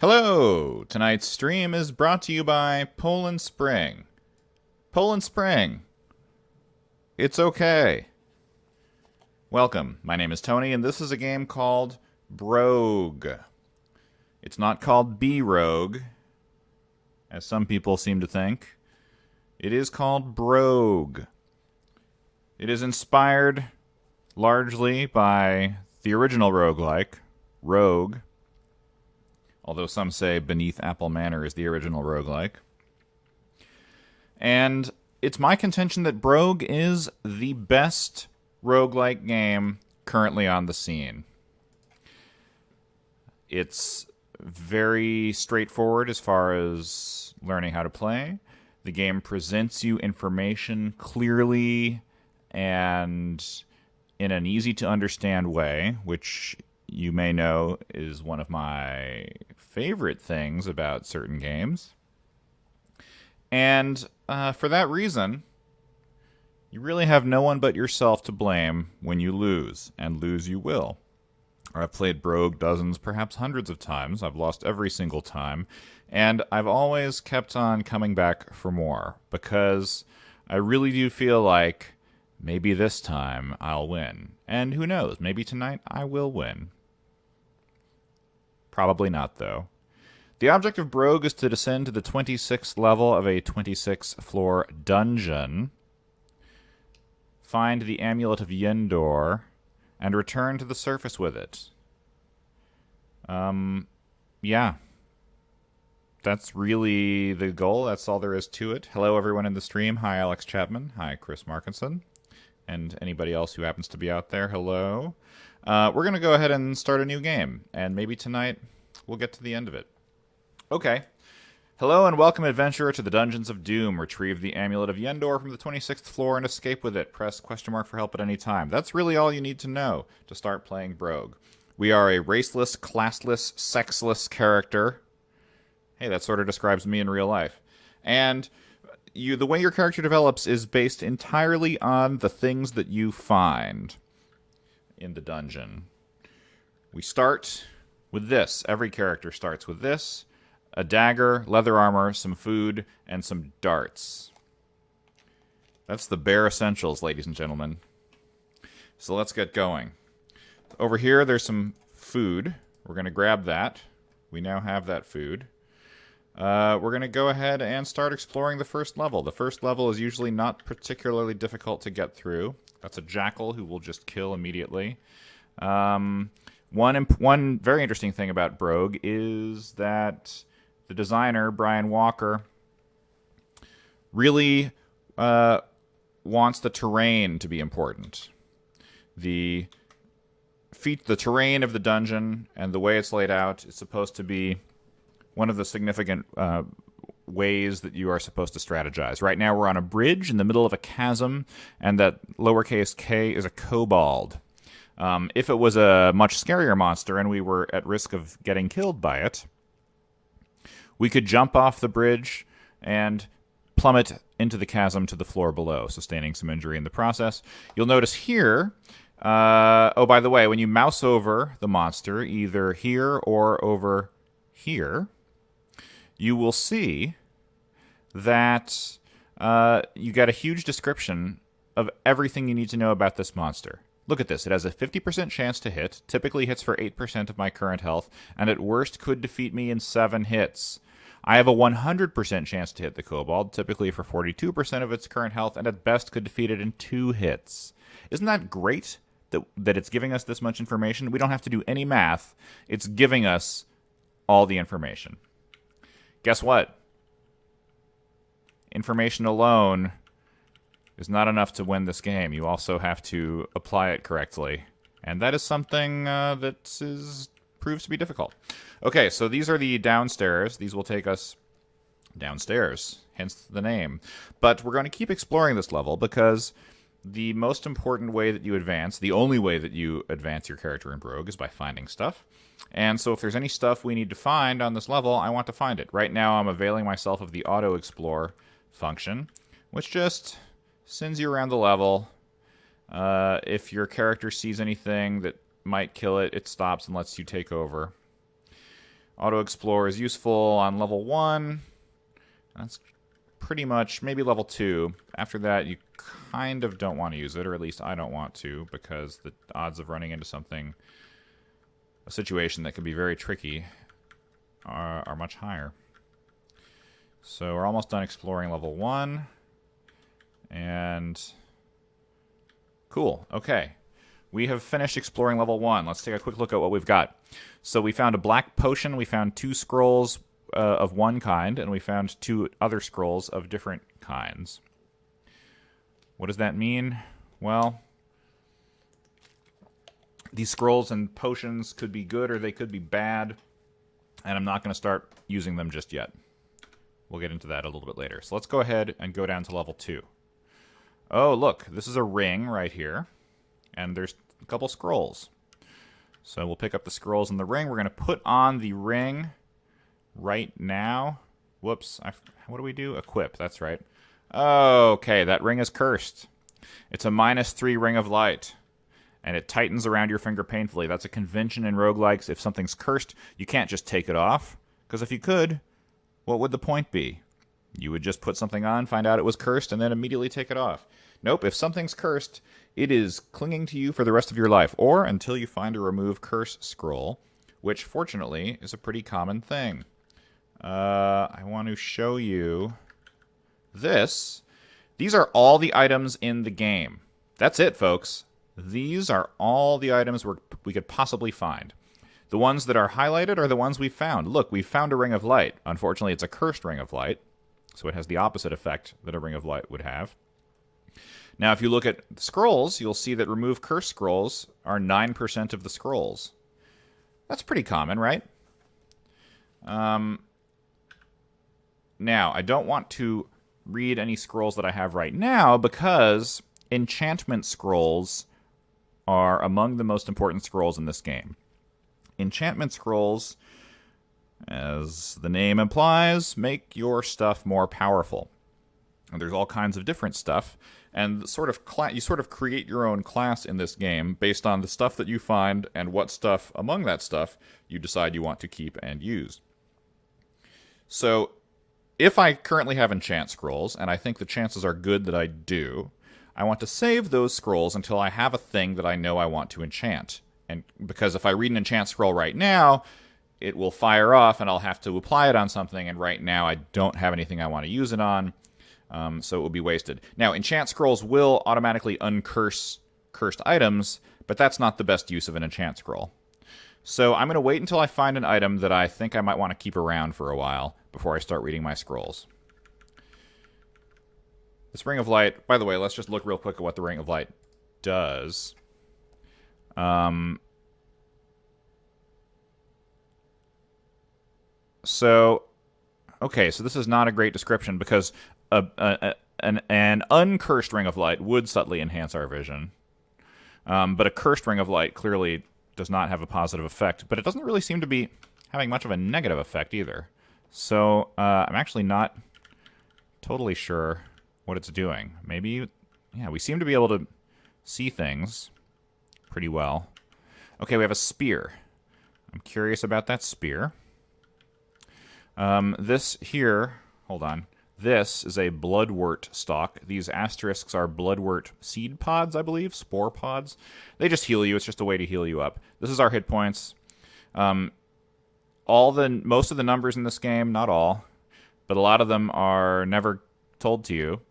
Hello! Tonight's stream is brought to you by Poland Spring. Poland Spring. It's okay. Welcome. My name is Tony, and this is a game called Brogue. It's not called B-Rogue, as some people seem to think. It is called Brogue. It is inspired largely by the original roguelike, Rogue, although some say Beneath Apple Manor is the original roguelike. And it's my contention that Brogue is the best roguelike game currently on the scene. It's very straightforward as far as learning how to play. The game presents you information clearly and in an easy-to-understand way, which you may know is one of my favorite things about certain games. And for that reason, you really have no one but yourself to blame when you lose, and lose you will. I've played Brogue dozens, perhaps hundreds of times. I've lost every single time, and I've always kept on coming back for more, because I really do feel like maybe this time I'll win. And who knows, maybe tonight I will win. Probably not, though. The object of Brogue is to descend to the 26th level of a 26-floor dungeon, find the Amulet of Yendor, and return to the surface with it. Yeah. That's really the goal. That's all there is to it. Hello, everyone in the stream. Hi, Alex Chapman. Hi, Chris Markinson. And anybody else who happens to be out there, hello. We're going to go ahead and start a new game, and maybe tonight we'll get to the end of it. Okay. Hello and welcome, adventurer, to the Dungeons of Doom. Retrieve the Amulet of Yendor from the 26th floor and escape with it. Press question mark for help at any time. That's really all you need to know to start playing Brogue. We are a raceless, classless, sexless character. Hey, that sort of describes me in real life. And the way your character develops is based entirely on the things that you find in the dungeon. We start with this. Every character starts with this. A dagger, leather armor, some food, and some darts. That's the bare essentials, ladies and gentlemen. So let's get going. Over here, there's some food. We're going to grab that. We now have that food. We're going to go ahead and start exploring the first level. The first level is usually not particularly difficult to get through. That's a jackal who will just kill immediately. One very interesting thing about Brogue is that the designer, Brian Walker, really wants the terrain to be important. The terrain of the dungeon and the way it's laid out is supposed to be one of the significant ways that you are supposed to strategize. Right now we're on a bridge in the middle of a chasm, and that lowercase k is a kobold. If it was a much scarier monster and we were at risk of getting killed by it, we could jump off the bridge and plummet into the chasm to the floor below, sustaining some injury in the process. You'll notice here, oh, by the way, when you mouse over the monster, either here or over here, you will see that you get a huge description of everything you need to know about this monster. Look at this. It has a 50% chance to hit, typically hits for 8% of my current health, and at worst could defeat me in 7 hits. I have a 100% chance to hit the kobold, typically for 42% of its current health, and at best could defeat it in 2 hits. Isn't that great that it's giving us this much information? We don't have to do any math. It's giving us all the information. Guess what? Information alone is not enough to win this game. You also have to apply it correctly. And that is something that proves to be difficult. Okay, so these are the downstairs. These will take us downstairs, hence the name. But we're going to keep exploring this level because the most important way that you advance, the only way that you advance your character in Brogue, is by finding stuff. And so if there's any stuff we need to find on this level, I want to find it. Right now I'm availing myself of the auto-explore function, which just sends you around the level. If your character sees anything that might kill it, it stops and lets you take over. Auto-explore is useful on level 1. That's pretty much maybe level 2. After that, you kind of don't want to use it, or at least I don't want to, because the odds of running into a situation that could be very tricky, are much higher. So we're almost done exploring level 1. And cool. Okay. We have finished exploring level 1. Let's take a quick look at what we've got. So we found a black potion. We found 2 scrolls of one kind, and we found 2 other scrolls of different kinds. What does that mean? Well, these scrolls and potions could be good or they could be bad, and I'm not going to start using them just yet. We'll get into that a little bit later. So let's go ahead and go down to level 2. Oh, look, this is a ring right here, and there's a couple scrolls. So we'll pick up the scrolls in the ring. We're going to put on the ring right now. Whoops, what do we do? Equip, that's right. Okay, that ring is cursed. It's a -3 ring of light, and it tightens around your finger painfully. That's a convention in roguelikes. If something's cursed, you can't just take it off, because if you could, what would the point be? You would just put something on, find out it was cursed, and then immediately take it off. Nope, if something's cursed, it is clinging to you for the rest of your life, or until you find a remove curse scroll, which, fortunately, is a pretty common thing. I want to show you this. These are all the items in the game. That's it, folks. These are all the items we could possibly find. The ones that are highlighted are the ones we found. Look, we found a ring of light. Unfortunately, it's a cursed ring of light, so it has the opposite effect that a ring of light would have. Now, if you look at the scrolls, you'll see that remove curse scrolls are 9% of the scrolls. That's pretty common, right? Now, I don't want to read any scrolls that I have right now because enchantment scrolls are among the most important scrolls in this game. Enchantment scrolls, as the name implies, make your stuff more powerful. And there's all kinds of different stuff, and you sort of create your own class in this game based on the stuff that you find and what stuff among that stuff you decide you want to keep and use. So, if I currently have enchant scrolls, and I think the chances are good that I do, I want to save those scrolls until I have a thing that I know I want to enchant. And because if I read an enchant scroll right now, it will fire off and I'll have to apply it on something, and right now I don't have anything I want to use it on, so it will be wasted. Now, enchant scrolls will automatically uncurse cursed items, but that's not the best use of an enchant scroll. So I'm going to wait until I find an item that I think I might want to keep around for a while before I start reading my scrolls. This Ring of Light, by the way, let's just look real quick at what the Ring of Light does. Okay, so this is not a great description because an uncursed Ring of Light would subtly enhance our vision. But a cursed Ring of Light clearly does not have a positive effect, but it doesn't really seem to be having much of a negative effect either. So I'm actually not totally sure what it's doing. Maybe, yeah, we seem to be able to see things pretty well. Okay, we have a spear. I'm curious about that spear. This here, hold on. This is a bloodwort stalk. These asterisks are bloodwort seed pods, I believe, spore pods. They just heal you. It's just a way to heal you up. This is our hit points. Most of the numbers in this game, not all, but a lot of them are never told to you,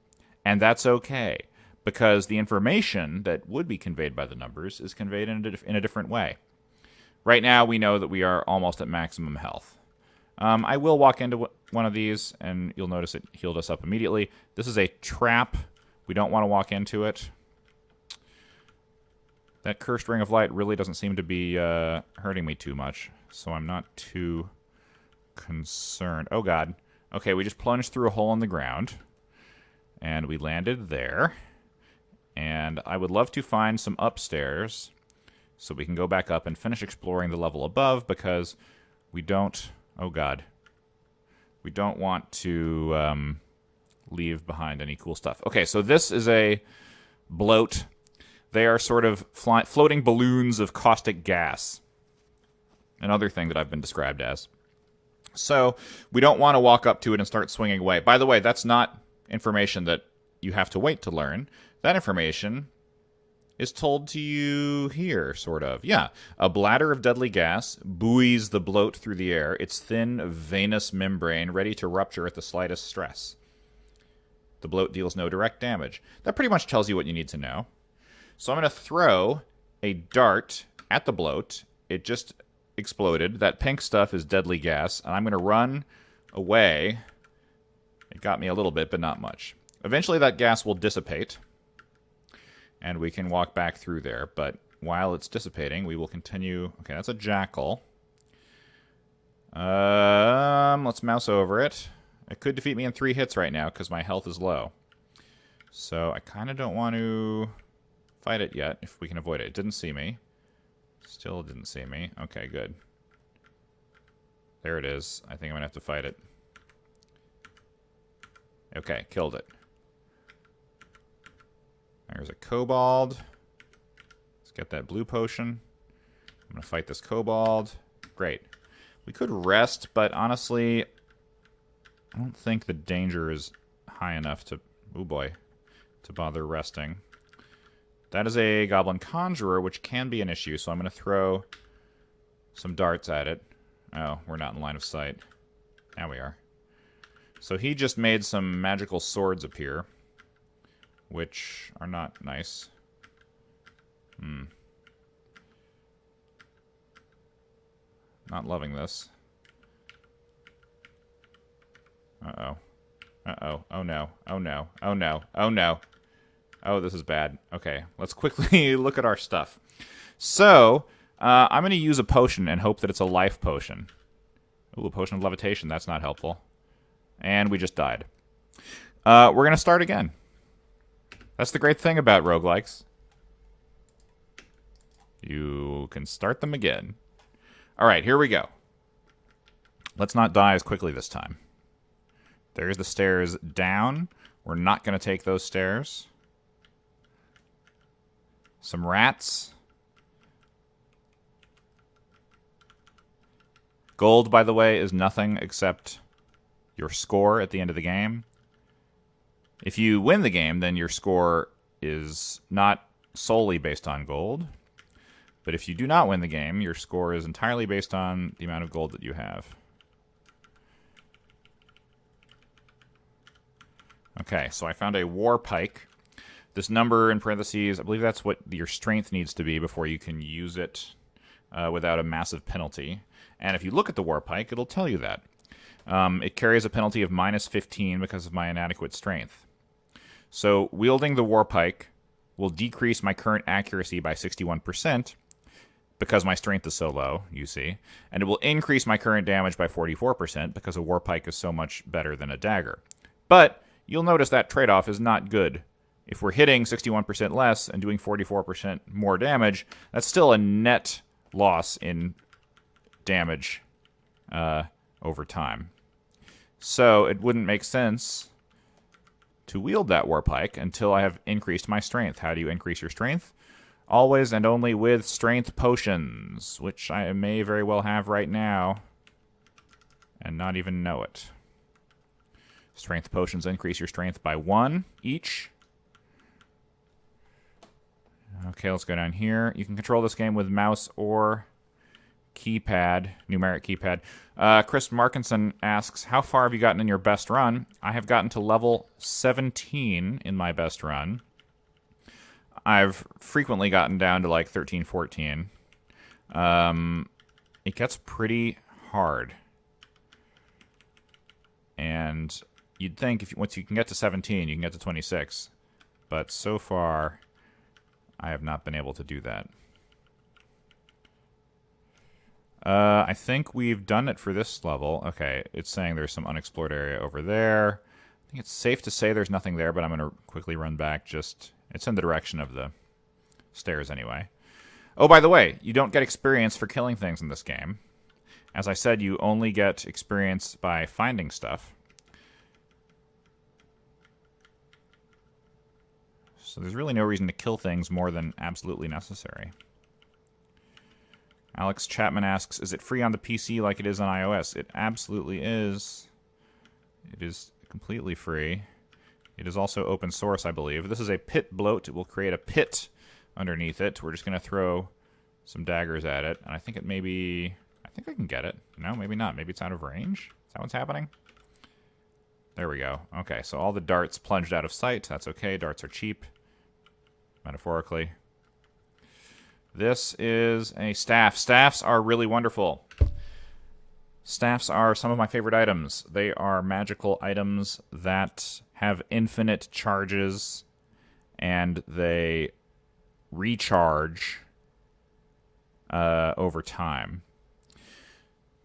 and that's okay because the information that would be conveyed by the numbers is conveyed in a different way. Right now, we know that we are almost at maximum health. I will walk into one of these, and you'll notice it healed us up immediately. This is a trap. We don't want to walk into it. That cursed Ring of Light really doesn't seem to be hurting me too much, so I'm not too concerned. Oh, God. Okay, we just plunged through a hole in the ground, and we landed there. And I would love to find some upstairs so we can go back up and finish exploring the level above because we don't... Oh, God. We don't want to leave behind any cool stuff. Okay, so this is a bloat. They are sort of floating balloons of caustic gas. Another thing that I've been described as. So we don't want to walk up to it and start swinging away. By the way, that's not information that you have to wait to learn. That information is told to you here, sort of. Yeah. A bladder of deadly gas buoys the bloat through the air, its thin, venous membrane ready to rupture at the slightest stress. The bloat deals no direct damage. That pretty much tells you what you need to know. So I'm going to throw a dart at the bloat. It just exploded. That pink stuff is deadly gas, and I'm going to run away. It got me a little bit, but not much. Eventually that gas will dissipate, and we can walk back through there. But while it's dissipating, we will continue. Okay, that's a jackal. Let's mouse over it. It could defeat me in 3 hits right now because my health is low. So I kind of don't want to fight it yet if we can avoid it. It didn't see me. Still didn't see me. Okay, good. There it is. I think I'm going to have to fight it. Okay, killed it. There's a kobold. Let's get that blue potion. I'm going to fight this kobold. Great. We could rest, but honestly, I don't think the danger is high enough to, oh boy, to bother resting. That is a goblin conjurer, which can be an issue, so I'm going to throw some darts at it. Oh, we're not in line of sight. Now we are. So he just made some magical swords appear, which are not nice. Not loving this. Uh-oh. Uh-oh. Oh no. Oh no. Oh no. Oh no. Oh, this is bad. Okay, let's quickly look at our stuff. So, I'm going to use a potion and hope that it's a life potion. Ooh, a potion of levitation. That's not helpful. And we just died. We're going to start again. That's the great thing about roguelikes. You can start them again. All right, here we go. Let's not die as quickly this time. There's the stairs down. We're not going to take those stairs. Some rats. Gold, by the way, is nothing except your score at the end of the game. If you win the game, then your score is not solely based on gold. But if you do not win the game, your score is entirely based on the amount of gold that you have. Okay, so I found a war pike. This number in parentheses, I believe that's what your strength needs to be before you can use it without a massive penalty. And if you look at the war pike, it'll tell you that. It carries a penalty of -15 because of my inadequate strength. So wielding the war pike will decrease my current accuracy by 61% because my strength is so low, you see. And it will increase my current damage by 44% because a war pike is so much better than a dagger. But you'll notice that trade-off is not good. If we're hitting 61% less and doing 44% more damage, that's still a net loss in damage over time. So it wouldn't make sense to wield that war pike until I have increased my strength. How do you increase your strength? Always and only with strength potions, which I may very well have right now and not even know it. Strength potions increase your strength by 1 each. Okay, let's go down here. You can control this game with mouse or keypad, numeric keypad. Chris Markinson asks, how far have you gotten in your best run? I have gotten to level 17 in my best run. I've frequently gotten down to like 13, 14. It gets pretty hard. And you'd think once you can get to 17, you can get to 26. But so far, I have not been able to do that. I think we've done it for this level. Okay, it's saying there's some unexplored area over there. I think it's safe to say there's nothing there, but I'm going to quickly run back. It's in the direction of the stairs anyway. Oh, by the way, you don't get experience for killing things in this game. As I said, you only get experience by finding stuff. So there's really no reason to kill things more than absolutely necessary. Alex Chapman asks, is it free on the PC like it is on iOS? It absolutely is. It is completely free. It is also open source, I believe. This is a pit bloat. It will create a pit underneath it. We're just going to throw some daggers at it. And I think it may be... I think I can get it. No, maybe not. Maybe it's out of range. Is that what's happening? There we go. Okay, so all the darts plunged out of sight. That's okay. Darts are cheap, metaphorically. This is a staff. Staffs are really wonderful. Staffs are some of my favorite items. They are magical items that have infinite charges, and they recharge over time.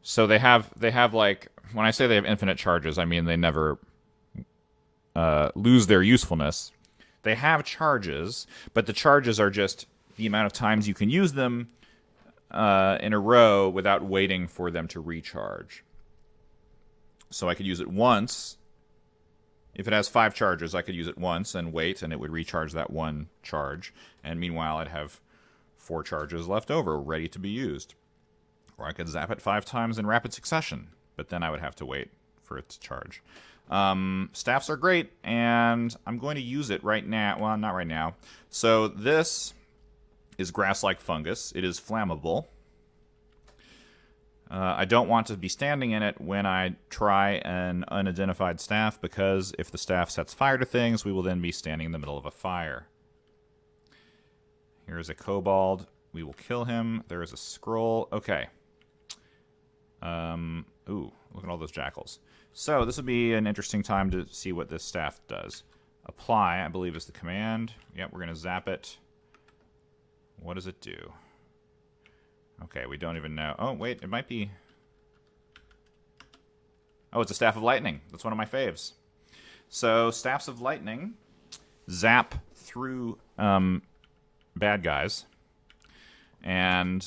So they have like, when I say they have infinite charges, I mean they never lose their usefulness. They have charges, but the charges are just the amount of times you can use them in a row without waiting for them to recharge. So I could use it once. If it has 5 charges, I could use it once and wait, and it would recharge that one charge. And meanwhile, I'd have 4 charges left over, ready to be used. Or I could zap it 5 times in rapid succession, but then I would have to wait for it to charge. Staffs are great, and I'm going to use it right now. Well, not right now. So this is grass-like fungus. It is flammable. I don't want to be standing in it when I try an unidentified staff, because if the staff sets fire to things, we will then be standing in the middle of a fire. Here is a kobold. We will kill him. There is a scroll. Okay. Ooh, look at all those jackals. So this would be an interesting time to see what this staff does. Apply, I believe, is the command. Yep, we're going to zap it. What does it do? Okay, we don't even know. Oh, wait, it might be... Oh, it's a Staff of Lightning. That's one of my faves. So, Staffs of Lightning zap through bad guys. And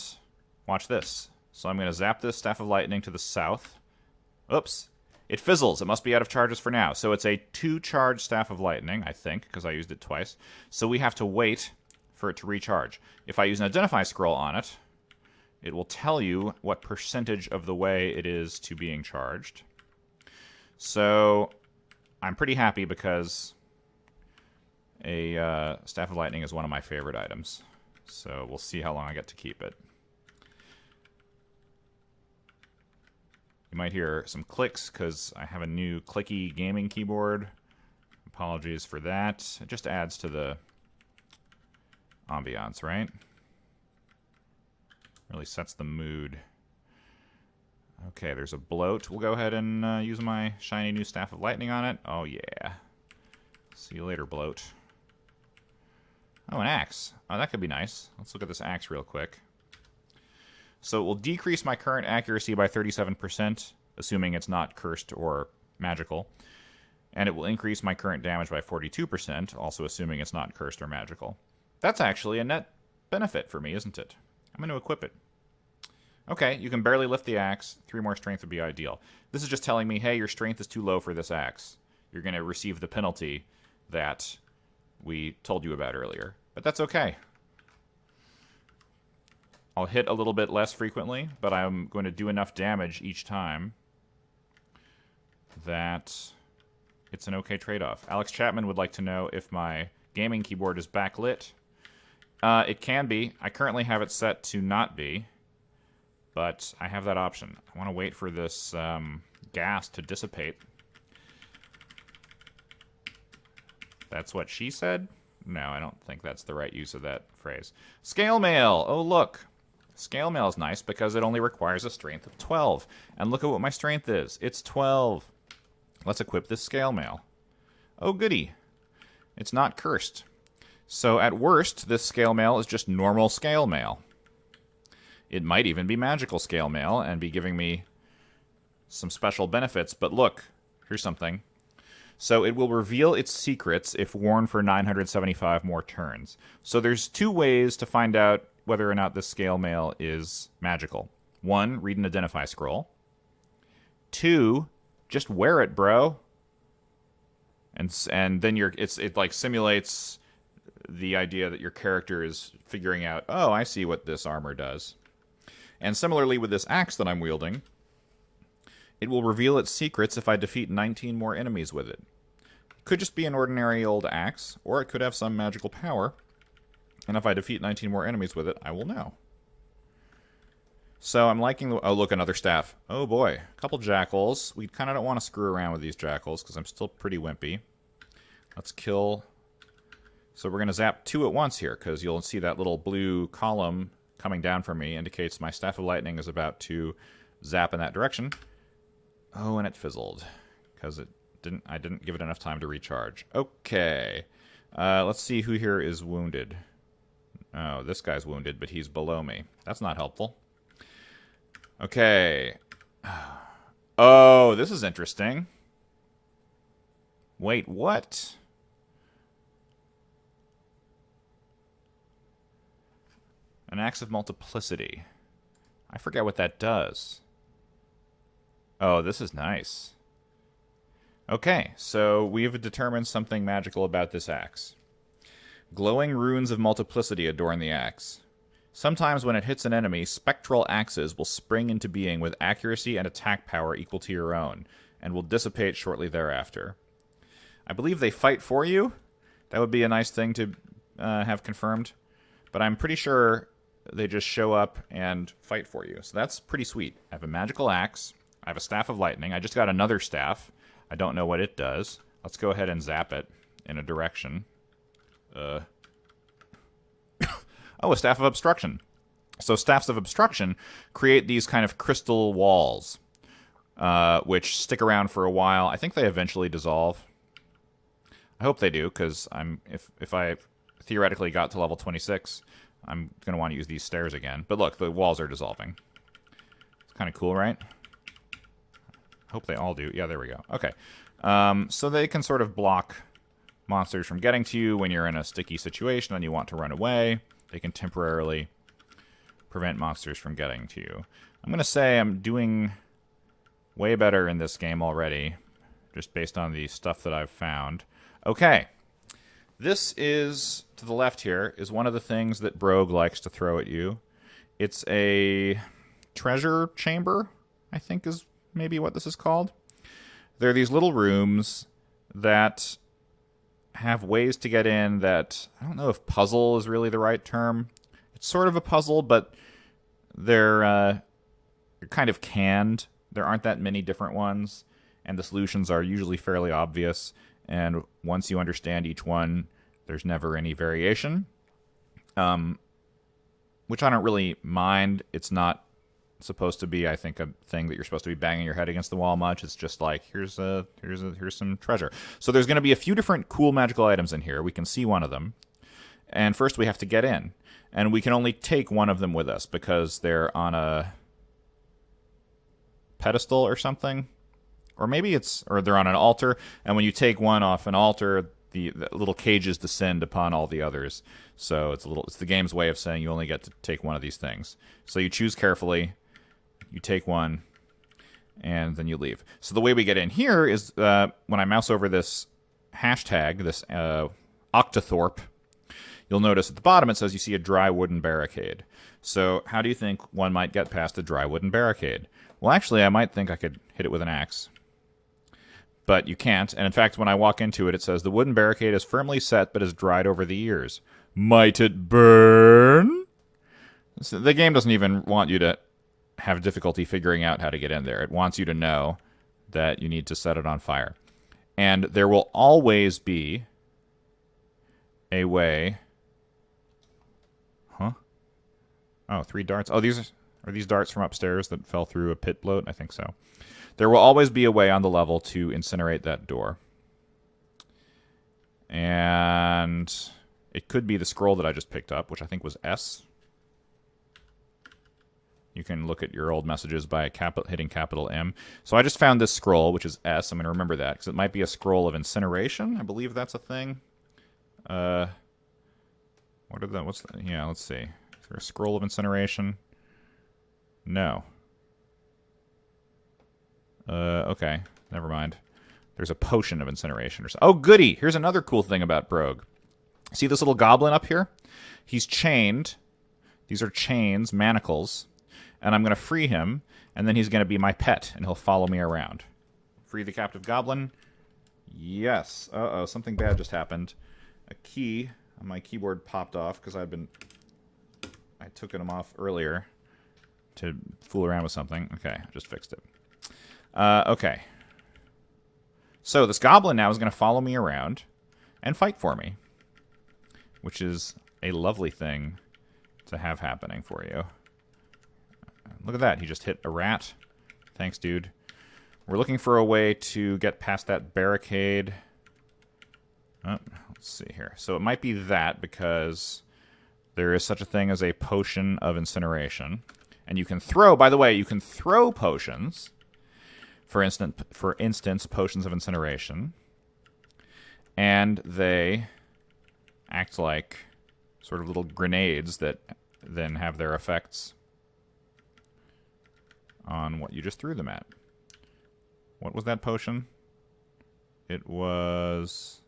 watch this. So I'm going to zap this Staff of Lightning to the south. Oops. It fizzles. It must be out of charges for now. So it's a 2-charge Staff of Lightning, I think, because I used it twice. So we have to wait for it to recharge. If I use an Identify scroll on it, it will tell you what percentage of the way it is to being charged. So I'm pretty happy because a Staff of Lightning is one of my favorite items. So we'll see how long I get to keep it. You might hear some clicks because I have a new clicky gaming keyboard. Apologies for that. It just adds to the ambiance, right? Really sets the mood. Okay, there's a bloat. We'll go ahead and use my shiny new Staff of Lightning on it. Oh, yeah. See you later, bloat. Oh, an axe. Oh, that could be nice. Let's look at this axe real quick. So it will decrease my current accuracy by 37%, assuming it's not cursed or magical. And it will increase my current damage by 42%, also assuming it's not cursed or magical. That's actually a net benefit for me, isn't it? I'm going to equip it. Okay, you can barely lift the axe. 3 more strength would be ideal. This is just telling me, hey, your strength is too low for this axe. You're going to receive the penalty that we told you about earlier. But that's okay. I'll hit a little bit less frequently, but I'm going to do enough damage each time that it's an okay trade-off. Alex Chapman would like to know if my gaming keyboard is backlit. It can be. I currently have it set to not be, but I have that option. I want to wait for this gas to dissipate. That's what she said? No, I don't think that's the right use of that phrase. Scale mail! Oh, look. Scale mail is nice because it only requires a strength of 12. And look at what my strength is. It's 12. Let's equip this scale mail. Oh, goody. It's not cursed. So at worst, this scale mail is just normal scale mail. It might even be magical scale mail and be giving me some special benefits. But look, here's something. So it will reveal its secrets if worn for 975 more turns. So there's 2 ways to find out whether or not this scale mail is magical. 1, read an Identify scroll. 2, just wear it, bro. And then it like simulates the idea that your character is figuring out, oh, I see what this armor does. And similarly with this axe that I'm wielding, it will reveal its secrets if I defeat 19 more enemies with it. Could just be an ordinary old axe, or it could have some magical power, and if I defeat 19 more enemies with it, I will know. So I'm liking the... Oh, look, another staff. Oh, boy. A couple jackals. We kind of don't want to screw around with these jackals, because I'm still pretty wimpy. Let's kill... So we're going to zap 2 at once here, because you'll see that little blue column coming down from me indicates my Staff of Lightning is about to zap in that direction. Oh, and it fizzled, because I didn't give it enough time to recharge. Okay. Let's see who here is wounded. Oh, this guy's wounded, but he's below me. That's not helpful. Okay. Oh, this is interesting. Wait, what? An axe of multiplicity. I forget what that does. Oh, this is nice. Okay, so we've determined something magical about this axe. Glowing runes of multiplicity adorn the axe. Sometimes when it hits an enemy, spectral axes will spring into being with accuracy and attack power equal to your own, and will dissipate shortly thereafter. I believe they fight for you. That would be a nice thing to have confirmed. But I'm pretty sure they just show up and fight for you. So that's pretty sweet. I have a magical axe. I have a Staff of Lightning. I just got another staff. I don't know what it does. Let's go ahead and zap it in a direction. Oh, a Staff of Obstruction. So Staffs of Obstruction create these kind of crystal walls, which stick around for a while. I think they eventually dissolve. I hope they do, because if I theoretically got to level 26, I'm going to want to use these stairs again. But look, the walls are dissolving. It's kind of cool, right? Hope they all do. Yeah, there we go. Okay. So they can sort of block monsters from getting to you when you're in a sticky situation and you want to run away. They can temporarily prevent monsters from getting to you. I'm going to say I'm doing way better in this game already, just based on the stuff that I've found. Okay. This is, to the left here, is one of the things that Brogue likes to throw at you. It's a treasure chamber, I think is maybe what this is called. There are these little rooms that have ways to get in that, I don't know if puzzle is really the right term. It's sort of a puzzle, but they're kind of canned. There aren't that many different ones, and the solutions are usually fairly obvious. And once you understand each one, there's never any variation, which I don't really mind. It's not supposed to be, I think, a thing that you're supposed to be banging your head against the wall much. It's just like, here's some treasure. So there's going to be a few different cool magical items in here. We can see one of them, and first we have to get in, and we can only take one of them with us because they're on a pedestal or something, or maybe they're on an altar, and when you take one off an altar, the little cages descend upon all the others. So it's the game's way of saying you only get to take one of these things. So you choose carefully, you take one, and then you leave. So the way we get in here is when I mouse over this hashtag, this Octothorpe, you'll notice at the bottom it says you see a dry wooden barricade. So how do you think one might get past a dry wooden barricade? Well, actually, I might think I could hit it with an axe. But you can't, and in fact, when I walk into it, it says, the wooden barricade is firmly set, but is dried over the years. Might it burn? So the game doesn't even want you to have difficulty figuring out how to get in there. It wants you to know that you need to set it on fire. And there will always be a way... Huh? Oh, 3 darts. Oh, are these darts from upstairs that fell through a pit bloat? I think so. There will always be a way on the level to incinerate that door. And it could be the scroll that I just picked up, which I think was S. You can look at your old messages by hitting capital M. So I just found this scroll, which is S. I'm going to remember that, because it might be a scroll of incineration. I believe that's a thing. Yeah, let's see. Is there a scroll of incineration? No. Okay, never mind. There's a potion of incineration or something. Oh, goody! Here's another cool thing about Brogue. See this little goblin up here? He's chained. These are chains, manacles. and I'm going to free him, and then he's going to be my pet, and he'll follow me around. Free the captive goblin. Yes. Uh-oh, something bad just happened. A key on my keyboard popped off because I took them off earlier to fool around with something. Okay, I just fixed it. Okay. So this goblin now is going to follow me around and fight for me, which is a lovely thing to have happening for you. Look at that. He just hit a rat. Thanks, dude. We're looking for a way to get past that barricade. Oh, let's see here. So it might be that because there is such a thing as a potion of incineration. And you can throw, by the way, you can throw potions. For instance, potions of incineration. And they act like sort of little grenades that then have their effects on what you just threw them at. What was that potion? It was...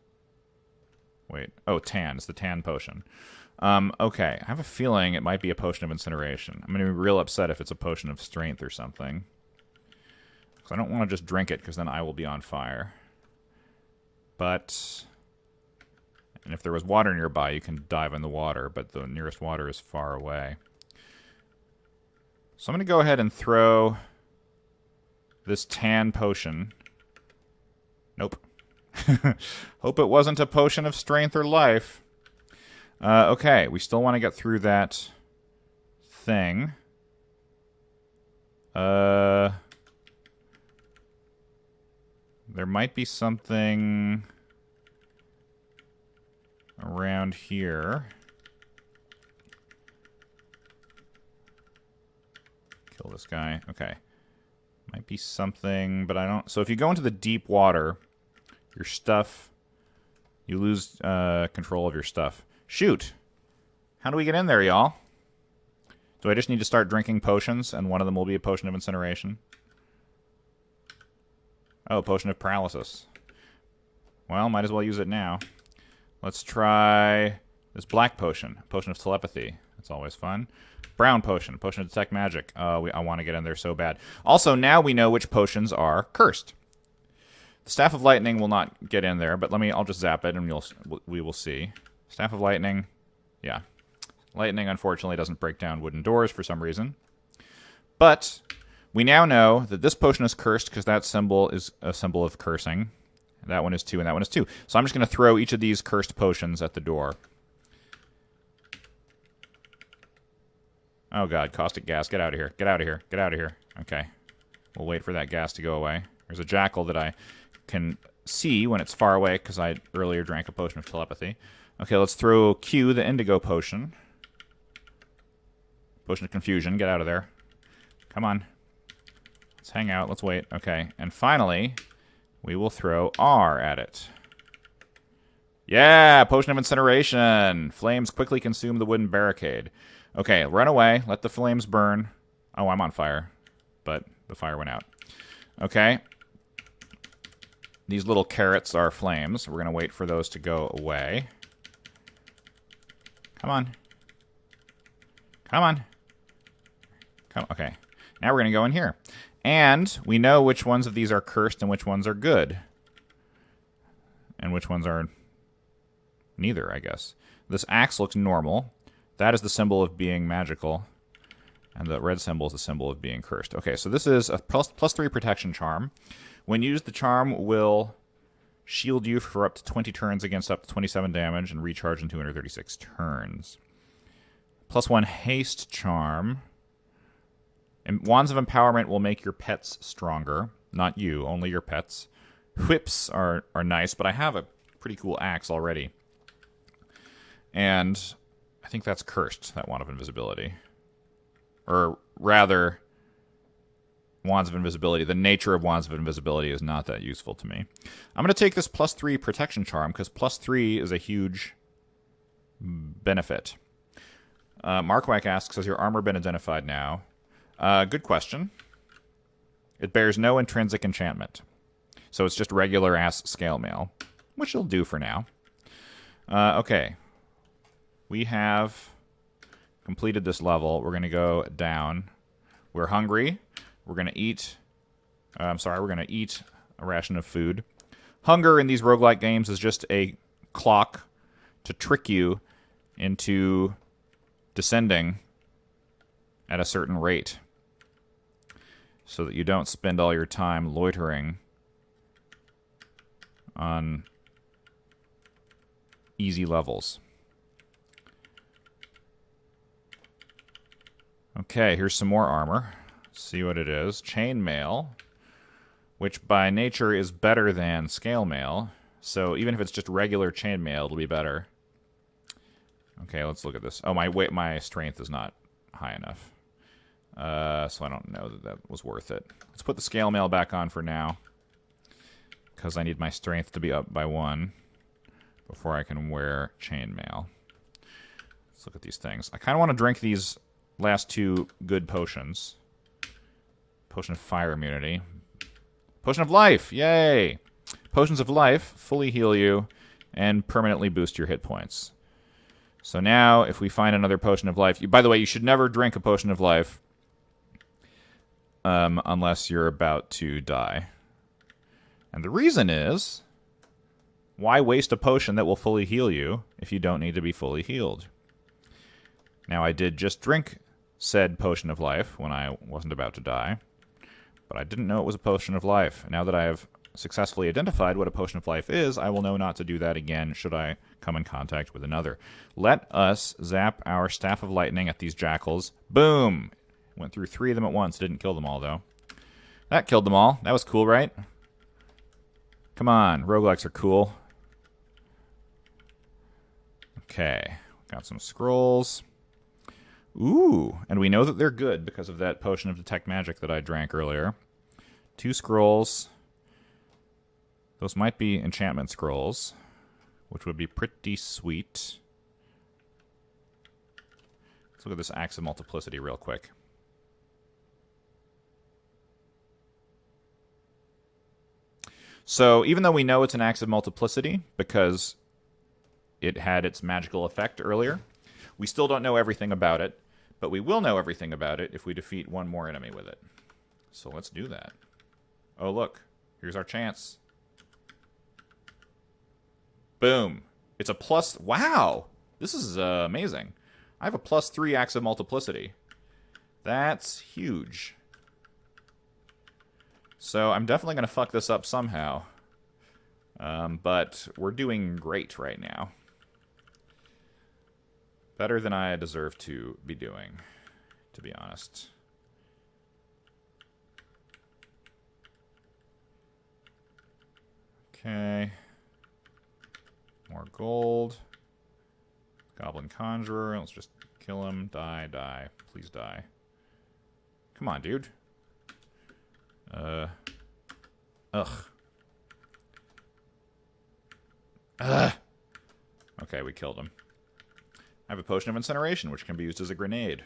Wait. Oh, tan. It's the tan potion. Okay. I have a feeling it might be a potion of incineration. I'm going to be real upset if it's a potion of strength or something. Because I don't want to just drink it, because then I will be on fire. But... And if there was water nearby, you can dive in the water, but the nearest water is far away. So I'm going to go ahead and throw this tan potion. Nope. Hope it wasn't a potion of strength or life. Okay, we still want to get through that thing. There might be something around here. Kill this guy. Okay. Might be something, but I don't... So if you go into the deep water, your stuff... You lose control of your stuff. Shoot! How do we get in there, y'all? Do I just need to start drinking potions, and one of them will be a potion of incineration? Oh, potion of paralysis. Well, might as well use it now. Let's try this black potion. Potion of telepathy. That's always fun. Brown potion. Potion to detect magic. I want to get in there so bad. Also, now we know which potions are cursed. The Staff of Lightning will not get in there, but I'll just zap it and we will see. Staff of Lightning. Yeah. Lightning, unfortunately, doesn't break down wooden doors for some reason. But we now know that this potion is cursed because that symbol is a symbol of cursing. That one is 2 and that one is 2. So I'm just going to throw each of these cursed potions at the door. Oh god, caustic gas. Get out of here. Get out of here. Get out of here. Okay. We'll wait for that gas to go away. There's a jackal that I can see when it's far away because I earlier drank a potion of telepathy. Okay, let's throw Q, the indigo potion. Potion of confusion. Get out of there. Come on. Let's hang out. Let's wait. Okay. And finally, we will throw R at it. Yeah! Potion of incineration! Flames quickly consume the wooden barricade. Okay, run away. Let the flames burn. Oh, I'm on fire. But the fire went out. Okay. These little carrots are flames. We're going to wait for those to go away. Come on. Come on. Come. Okay. Now we're going to go in here. And we know which ones of these are cursed and which ones are good. And which ones are neither, I guess. This axe looks normal. That is the symbol of being magical. And the red symbol is the symbol of being cursed. Okay, so this is a plus 3 protection charm. When used, the charm will shield you for up to 20 turns against up to 27 damage and recharge in 236 turns. Plus 1 haste charm. And Wands of Empowerment will make your pets stronger. Not you, only your pets. Whips are nice, but I have a pretty cool axe already. And I think that's cursed, that Wand of Invisibility. Or rather, Wands of Invisibility. The nature of Wands of Invisibility is not that useful to me. I'm going to take this plus 3 protection charm, because plus 3 is a huge benefit. Markwack asks, has your armor been identified now? Good question. It bears no intrinsic enchantment. So it's just regular-ass scale mail, which it'll do for now. Okay. We have completed this level. We're going to go down. We're hungry. We're going to eat... we're going to eat a ration of food. Hunger in these roguelike games is just a clock to trick you into descending at a certain rate so that you don't spend all your time loitering on easy levels. Okay, here's some more armor. See what it is. Chainmail, which by nature is better than scale mail. So even if it's just regular chainmail, it'll be better. Okay, let's look at this. Oh, my strength is not high enough. So I don't know that was worth it. Let's put the scale mail back on for now, because I need my strength to be up by 1 before I can wear chainmail. Let's look at these things. I kind of want to drink these last 2 good potions. Potion of fire immunity. Potion of life! Yay! Potions of life fully heal you and permanently boost your hit points. So now, if we find another potion of life... by the way, you should never drink a potion of life unless you're about to die. And the reason is, why waste a potion that will fully heal you if you don't need to be fully healed? Now, I did just drink said potion of life when I wasn't about to die, but I didn't know it was a potion of life. Now that I have successfully identified what a potion of life is, I will know not to do that again should I come in contact with another. Let us zap our Staff of Lightning at these jackals. Boom! Went through 3 of them at once. Didn't kill them all, though. That killed them all. That was cool, right? Come on. Roguelikes are cool. Okay. Got some scrolls. Ooh. And we know that they're good because of that potion of Detect Magic that I drank earlier. 2 scrolls. Those might be enchantment scrolls, which would be pretty sweet. Let's look at this Axe of Multiplicity real quick. So, even though we know it's an Axe of Multiplicity, because it had its magical effect earlier, we still don't know everything about it, but we will know everything about it if we defeat 1 more enemy with it. So let's do that. Oh, look. Here's our chance. Boom. It's a plus... wow! This is amazing. I have a +3 Axe of Multiplicity. That's huge. So I'm definitely going to fuck this up somehow. But we're doing great right now. Better than I deserve to be doing, to be honest. Okay. More gold. Goblin Conjurer. Let's just kill him. Die, die. Please die. Come on, dude. Ugh. Ugh. Okay, we killed him. I have a potion of incineration, which can be used as a grenade.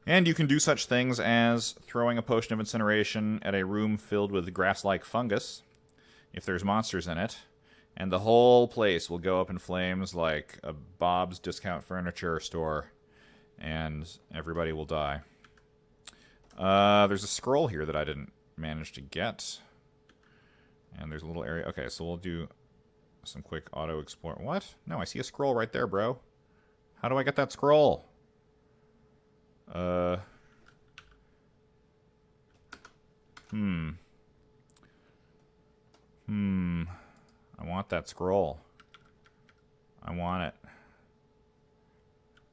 And you can do such things as throwing a potion of incineration at a room filled with grass-like fungus, if there's monsters in it, and the whole place will go up in flames like a Bob's Discount Furniture store, and everybody will die. There's a scroll here that I didn't manage to get. And there's a little area. Okay, so we'll do some quick auto-explore. What? No, I see a scroll right there, bro. How do I get that scroll? I want that scroll. I want it.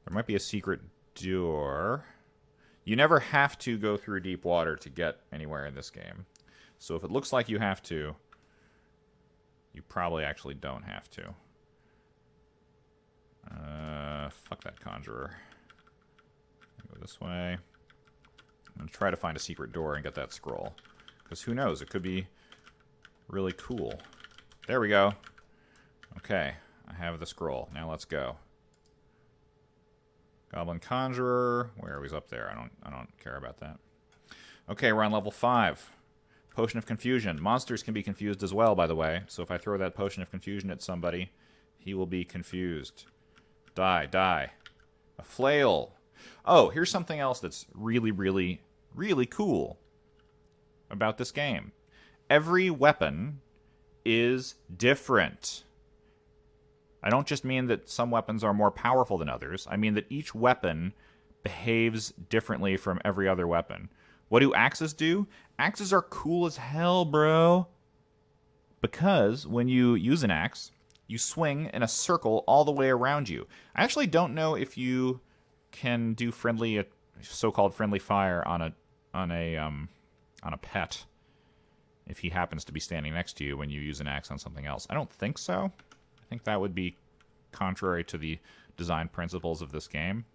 There might be a secret door. You never have to go through deep water to get anywhere in this game. So if it looks like you have to, you probably actually don't have to. Fuck that conjurer. Go this way. I'm going to try to find a secret door and get that scroll. Because who knows, it could be really cool. There we go. Okay, I have the scroll. Now let's go. Goblin Conjurer. Where he's up there. I don't care about that. Okay, we're on level 5. Potion of Confusion. Monsters can be confused as well, by the way. So if I throw that Potion of Confusion at somebody, he will be confused. Die, die. A flail. Oh, here's something else that's really, really, really cool about this game. Every weapon is different. I don't just mean that some weapons are more powerful than others. I mean that each weapon behaves differently from every other weapon. What do axes do? Axes are cool as hell, bro. Because when you use an axe, you swing in a circle all the way around you. I actually don't know if you can do so-called friendly fire on a pet if he happens to be standing next to you when you use an axe on something else. I don't think so. I think that would be contrary to the design principles of this game.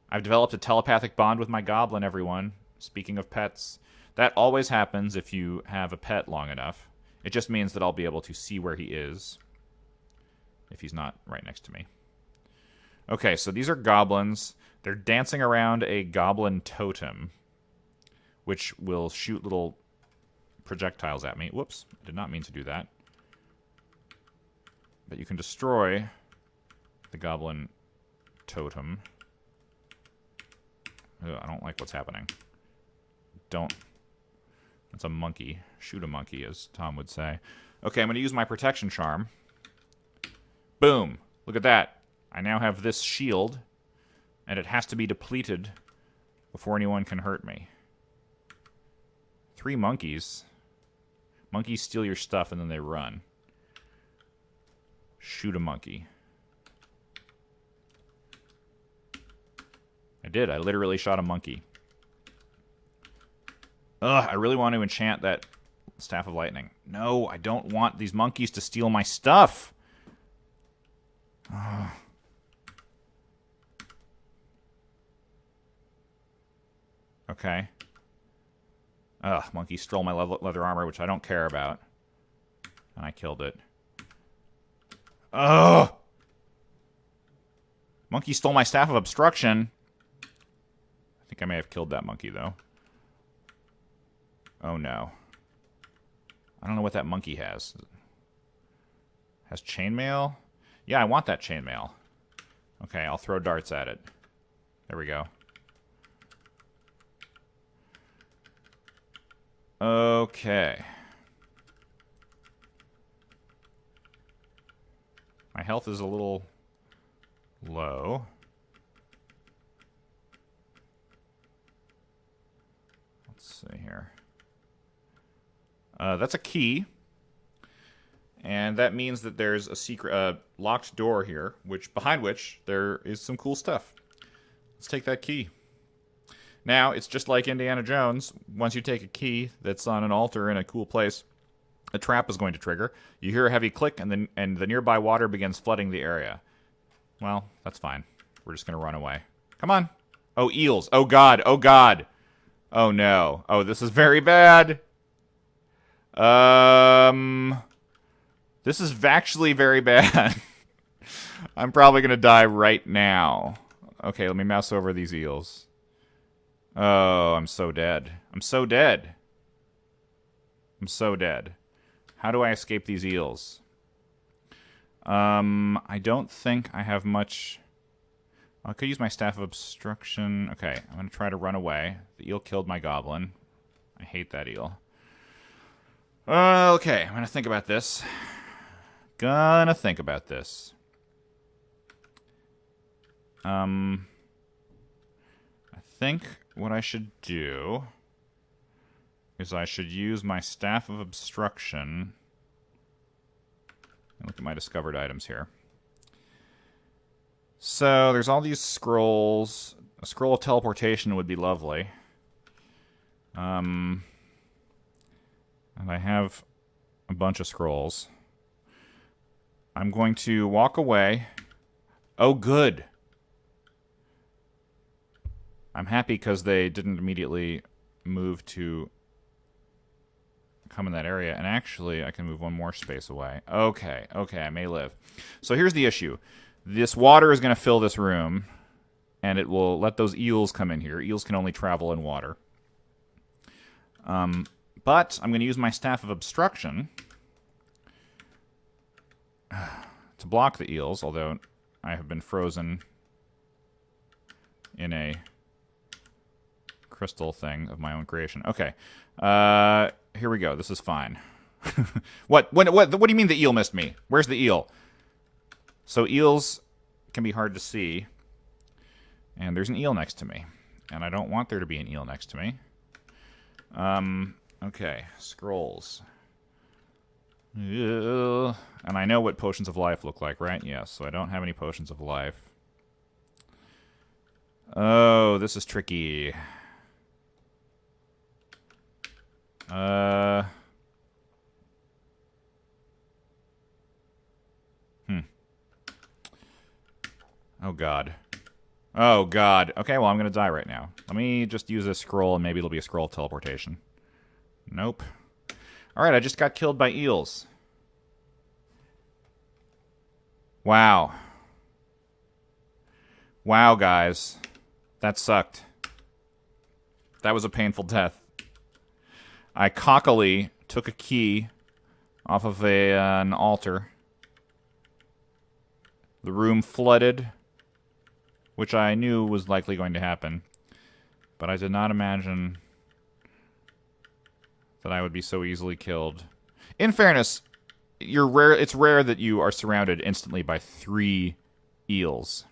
I've developed a telepathic bond with my goblin, everyone. Speaking of pets, that always happens if you have a pet long enough. It just means that I'll be able to see where he is if he's not right next to me. Okay, so these are goblins. They're dancing around a goblin totem, which will shoot little projectiles at me. Whoops, I did not mean to do that. But you can destroy the goblin totem. Ugh, I don't like what's happening. Don't. That's a monkey. Shoot a monkey, as Tom would say. Okay, I'm going to use my protection charm. Boom. Look at that. I now have this shield, and it has to be depleted before anyone can hurt me. 3 monkeys. Monkeys steal your stuff, and then they run. Shoot a monkey. I did. I literally shot a monkey. Ugh, I really want to enchant that Staff of Lightning. No, I don't want these monkeys to steal my stuff. Ugh. Okay. Ugh, monkey stole my leather armor, which I don't care about. And I killed it. Ugh! Monkey stole my Staff of Obstruction. I think I may have killed that monkey, though. Oh, no. I don't know what that monkey has. Has chainmail? Yeah, I want that chainmail. Okay, I'll throw darts at it. There we go. Okay. My health is a little low. Let's see here. That's a key. And that means that there's a secret, locked door here, behind which there is some cool stuff. Let's take that key. Now, it's just like Indiana Jones. Once you take a key that's on an altar in a cool place, a trap is going to trigger. You hear a heavy click, and the nearby water begins flooding the area. Well, that's fine. We're just going to run away. Come on. Oh, eels. Oh, God. Oh, God. Oh, no. Oh, this is very bad. This is actually very bad. I'm probably going to die right now. Okay, let me mouse over these eels. Oh, I'm so dead. I'm so dead. I'm so dead. How do I escape these eels? I don't think I have much... I could use my Staff of Obstruction. Okay, I'm going to try to run away. The eel killed my goblin. I hate that eel. Okay, I'm going to think about this. I think what I should do is I should use my Staff of Obstruction. Look at my discovered items here. So, there's all these scrolls. A scroll of teleportation would be lovely. And I have a bunch of scrolls. I'm going to walk away. Oh, good. I'm happy because they didn't immediately move to come in that area. And actually, I can move one more space away. Okay, I may live. So here's the issue. This water is going to fill this room, and it will let those eels come in here. Eels can only travel in water. But I'm going to use my Staff of Obstruction to block the eels, although I have been frozen in a crystal thing of my own creation. Okay. Here we go. This is fine. What do you mean the eel missed me? Where's the eel? So eels can be hard to see. And there's an eel next to me. And I don't want there to be an eel next to me. Okay. Scrolls. And I know what potions of life look like, right? Yes, so I don't have any potions of life. Oh, this is tricky. Oh, God. Oh, God. Okay, well, I'm going to die right now. Let me just use this scroll, and maybe it'll be a scroll of teleportation. Nope. Alright, I just got killed by eels. Wow. Wow, guys. That sucked. That was a painful death. I cockily took a key off of an altar. The room flooded, which I knew was likely going to happen. But I did not imagine that I would be so easily killed. In fairness, it's rare that you are surrounded instantly by 3 eels.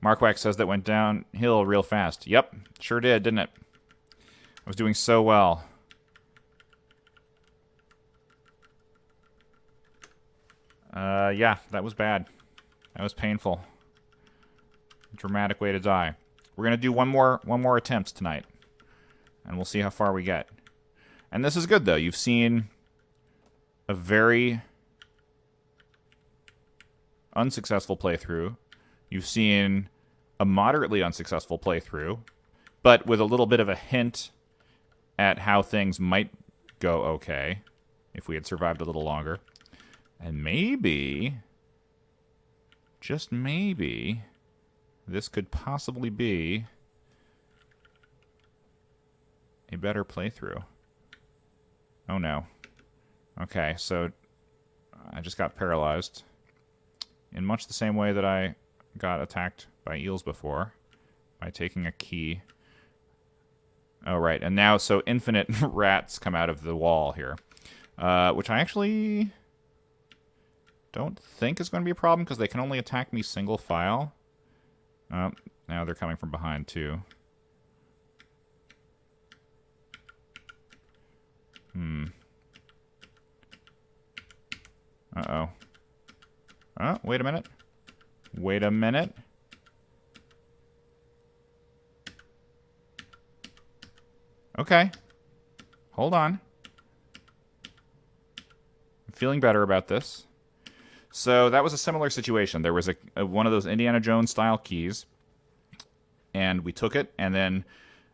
Markwack says that went downhill real fast. Yep, sure did, didn't it? I was doing so well. Yeah, that was bad. That was painful. Dramatic way to die. We're gonna do one more attempt tonight, and we'll see how far we get. And this is good though. You've seen a very unsuccessful playthrough. You've seen a moderately unsuccessful playthrough, but with a little bit of a hint at how things might go okay if we had survived a little longer. And maybe, just maybe, this could possibly be a better playthrough. Oh no. Okay, so I just got paralyzed in much the same way that I got attacked by eels before, by taking a key. Oh, right, and now, so infinite rats come out of the wall here, which I actually don't think is going to be a problem, because they can only attack me single file. Oh, now they're coming from behind, too. Uh-oh. Oh, wait a minute. Wait a minute. Okay. Hold on. I'm feeling better about this. So that was a similar situation. There was one of those Indiana Jones style keys, and we took it, and then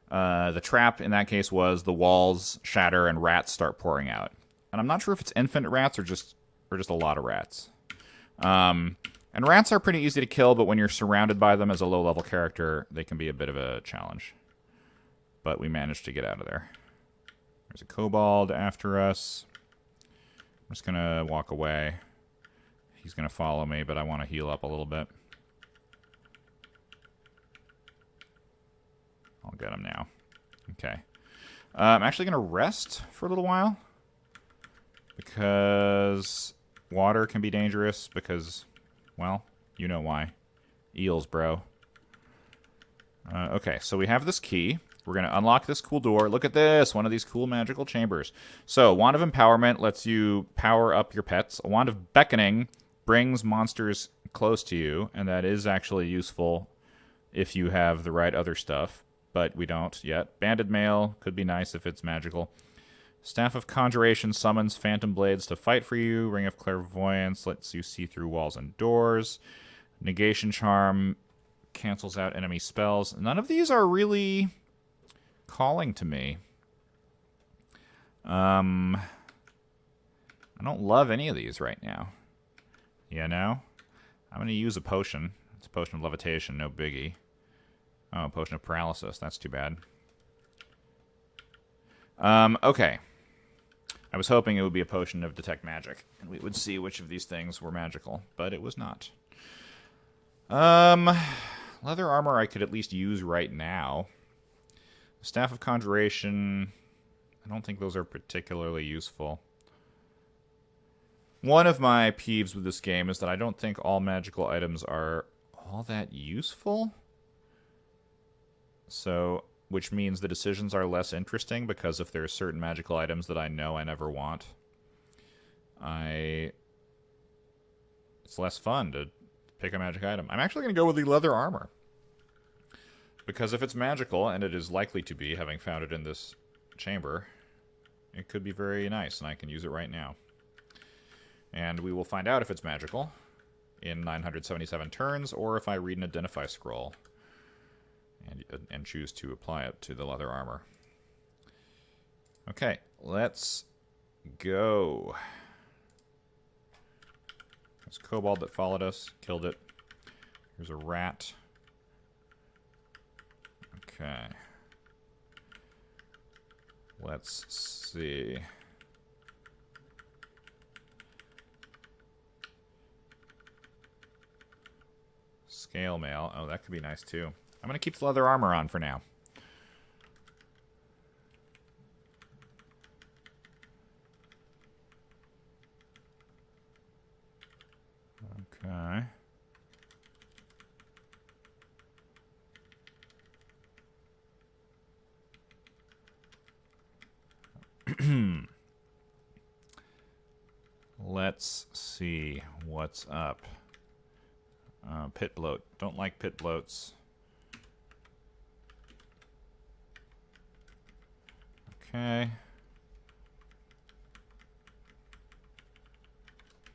the trap in that case was the walls shatter and rats start pouring out. And I'm not sure if it's infinite rats or just a lot of rats. And rats are pretty easy to kill, but when you're surrounded by them as a low-level character, they can be a bit of a challenge. But we managed to get out of there. There's a kobold after us. I'm just going to walk away. He's going to follow me, but I want to heal up a little bit. I'll get him now. Okay. I'm actually going to rest for a little while, because water can be dangerous, because, well, you know why. Eels, bro. Okay, so we have this key. We're going to unlock this cool door. Look at this, one of these cool magical chambers. So, Wand of Empowerment lets you power up your pets. A Wand of Beckoning brings monsters close to you, and that is actually useful if you have the right other stuff, but we don't yet. Banded Mail could be nice if it's magical. Staff of Conjuration summons phantom blades to fight for you. Ring of Clairvoyance lets you see through walls and doors. Negation Charm cancels out enemy spells. None of these are really calling to me. I don't love any of these right now. You know? I'm going to use a potion. It's a potion of levitation, no biggie. Oh, potion of paralysis. That's too bad. Okay. I was hoping it would be a potion of detect magic, and we would see which of these things were magical, but it was not. Leather armor I could at least use right now. Staff of Conjuration, I don't think those are particularly useful. One of my peeves with this game is that I don't think all magical items are all that useful. So, which means the decisions are less interesting, because if there are certain magical items that I know I never want, it's less fun to pick a magic item. I'm actually going to go with the leather armor, because if it's magical, and it is likely to be, having found it in this chamber, it could be very nice, and I can use it right now. And we will find out if it's magical in 977 turns, or if I read an Identify scroll and choose to apply it to the leather armor. Okay, let's go. There's a kobold that followed us, killed it. Here's a rat. Okay. Let's see. Scale mail. Oh, that could be nice too. I'm going to keep the leather armor on for now. Okay. Let's see what's up. Pit bloat. Don't like pit bloats. Okay.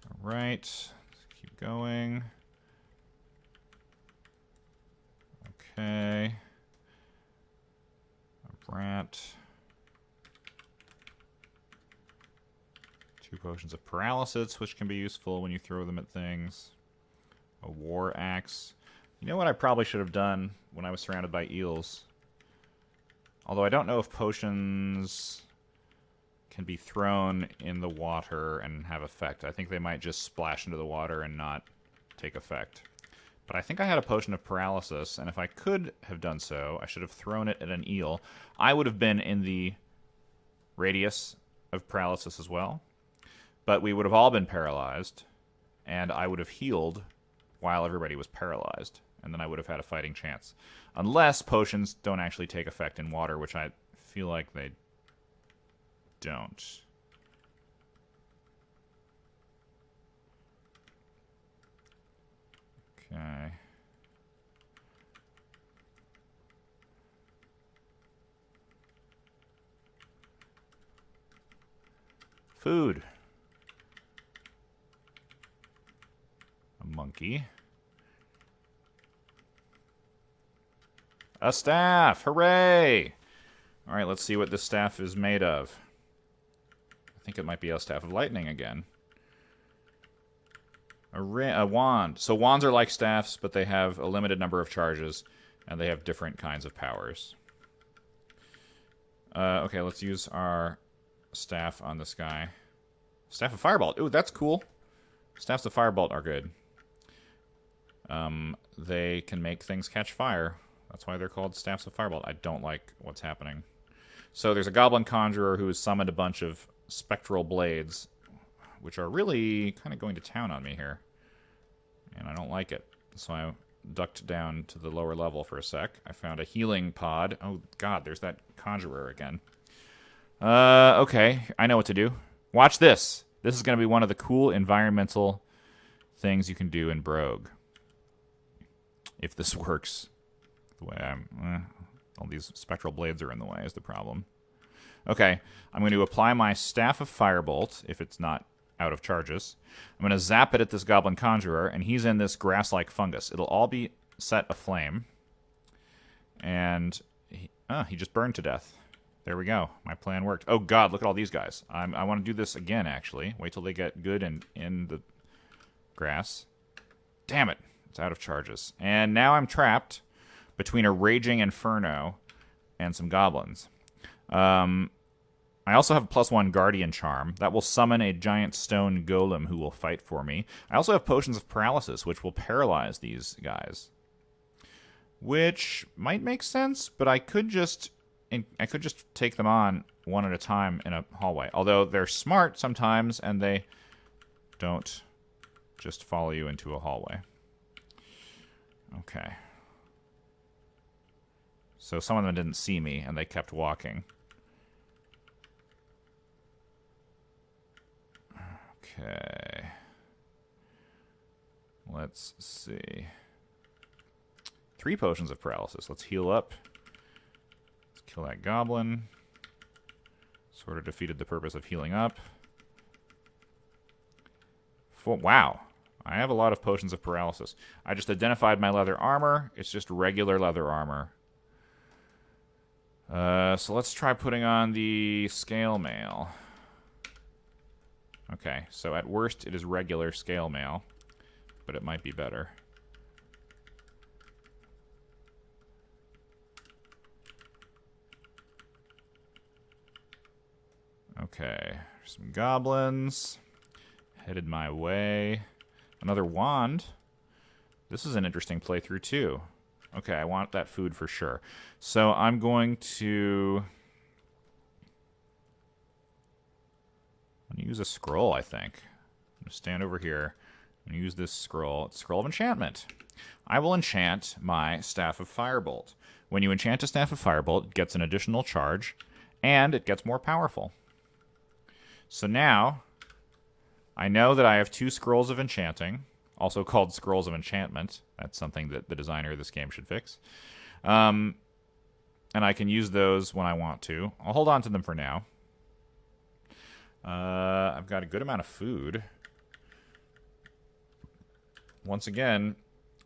All right. Let's keep going. Okay. A rat. 2 potions of paralysis, which can be useful when you throw them at things. A war axe. You know what I probably should have done when I was surrounded by eels? Although I don't know if potions can be thrown in the water and have effect. I think they might just splash into the water and not take effect. But I think I had a potion of paralysis, and if I could have done so, I should have thrown it at an eel. I would have been in the radius of paralysis as well, but we would have all been paralyzed, and I would have healed while everybody was paralyzed, and then I would have had a fighting chance. Unless potions don't actually take effect in water, which I feel like they don't. Okay. Food. A monkey. A staff! Hooray! Alright, let's see what this staff is made of. I think it might be a staff of lightning again. A wand. So wands are like staffs, but they have a limited number of charges, and they have different kinds of powers. Okay, let's use our staff on this guy. Staff of Firebolt. Ooh, that's cool. Staffs of Firebolt are good. They can make things catch fire. That's why they're called Staffs of Firebolt. I don't like what's happening. So there's a goblin conjurer who has summoned a bunch of spectral blades, which are really kind of going to town on me here. And I don't like it. So I ducked down to the lower level for a sec. I found a healing pod. Oh, God, there's that conjurer again. Okay, I know what to do. Watch this. This is going to be one of the cool environmental things you can do in Brogue. If this works the way I'm... all these spectral blades are in the way is the problem. Okay, I'm going to apply my Staff of Firebolt, if it's not out of charges. I'm going to zap it at this Goblin Conjurer, and he's in this grass-like fungus. It'll all be set aflame. And he just burned to death. There we go. My plan worked. Oh, God, look at all these guys. I want to do this again, actually. Wait till they get good and in the grass. Damn it. It's out of charges. And now I'm trapped between a raging inferno and some goblins. I also have a +1 Guardian Charm. That will summon a giant stone golem who will fight for me. I also have potions of paralysis, which will paralyze these guys. which might make sense, but I could just take them on one at a time in a hallway. Although they're smart sometimes, and they don't just follow you into a hallway. Okay. So some of them didn't see me, and they kept walking. Okay. Let's see. 3 potions of paralysis. Let's heal up. Let's kill that goblin. Sort of defeated the purpose of healing up. Wow. I have a lot of potions of paralysis. I just identified my leather armor. It's just regular leather armor. So let's try putting on the scale mail. Okay, so at worst it is regular scale mail, but it might be better. Okay, some goblins. Headed my way. Another wand. This is an interesting playthrough, too. Okay, I want that food for sure. So I'm going to use a scroll, I think. I'm going to stand over here and use this scroll. It's Scroll of Enchantment. I will enchant my Staff of Firebolt. When you enchant a Staff of Firebolt, it gets an additional charge, and it gets more powerful. So now, I know that I have 2 Scrolls of Enchanting, also called Scrolls of Enchantment. That's something that the designer of this game should fix. And I can use those when I want to. I'll hold on to them for now. I've got a good amount of food. Once again,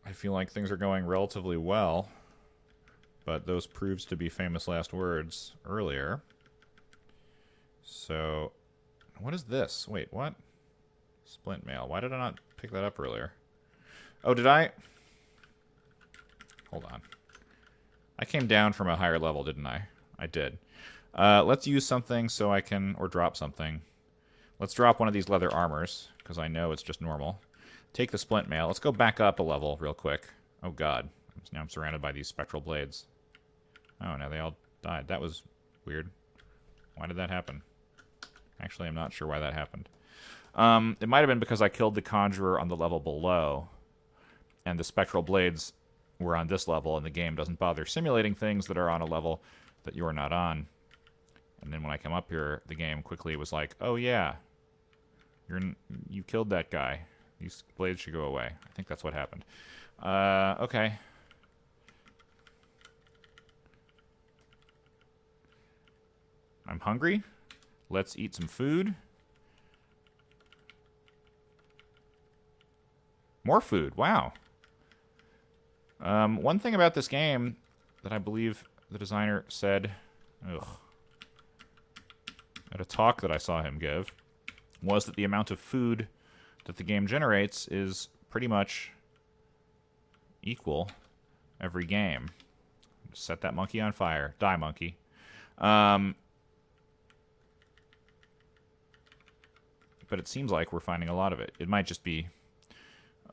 I feel like things are going relatively well, but those proves to be famous last words earlier. So, what is this? Wait, what? Splint mail. Why did I not pick that up earlier? Oh, did I? Hold on. I came down from a higher level, didn't I? I did. Let's use something so I can, or drop something. Let's drop one of these leather armors, because I know it's just normal. Take the splint mail. Let's go back up a level real quick. Oh, God. Now I'm surrounded by these spectral blades. Oh, now they all died. That was weird. Why did that happen? Actually, I'm not sure why that happened. It might have been because I killed the conjurer on the level below, and the spectral blades were on this level, and the game doesn't bother simulating things that are on a level that you're not on. And then when I come up here, the game quickly was like, oh yeah, you killed that guy. These blades should go away. I think that's what happened. Okay. I'm hungry. Let's eat some food. More food. Wow. One thing about this game that I believe the designer said at a talk that I saw him give was that the amount of food that the game generates is pretty much equal every game. Set that monkey on fire. Die, monkey. But it seems like we're finding a lot of it. It might just be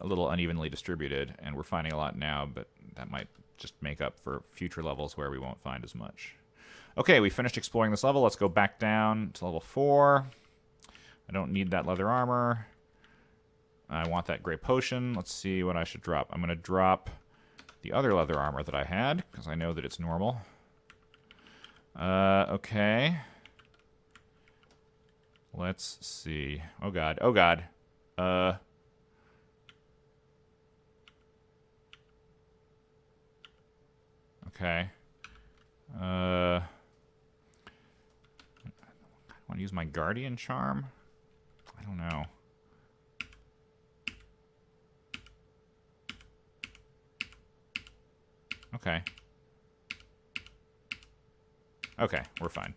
a little unevenly distributed, and we're finding a lot now, but that might just make up for future levels where we won't find as much. Okay, we finished exploring this level. Let's go back down to level 4. I don't need that leather armor. I want that gray potion. Let's see what I should drop. I'm going to drop the other leather armor that I had, because I know that it's normal. Okay. Let's see. Oh, God. Oh, God. Okay. I want to use my Guardian Charm? I don't know. Okay. Okay, we're fine.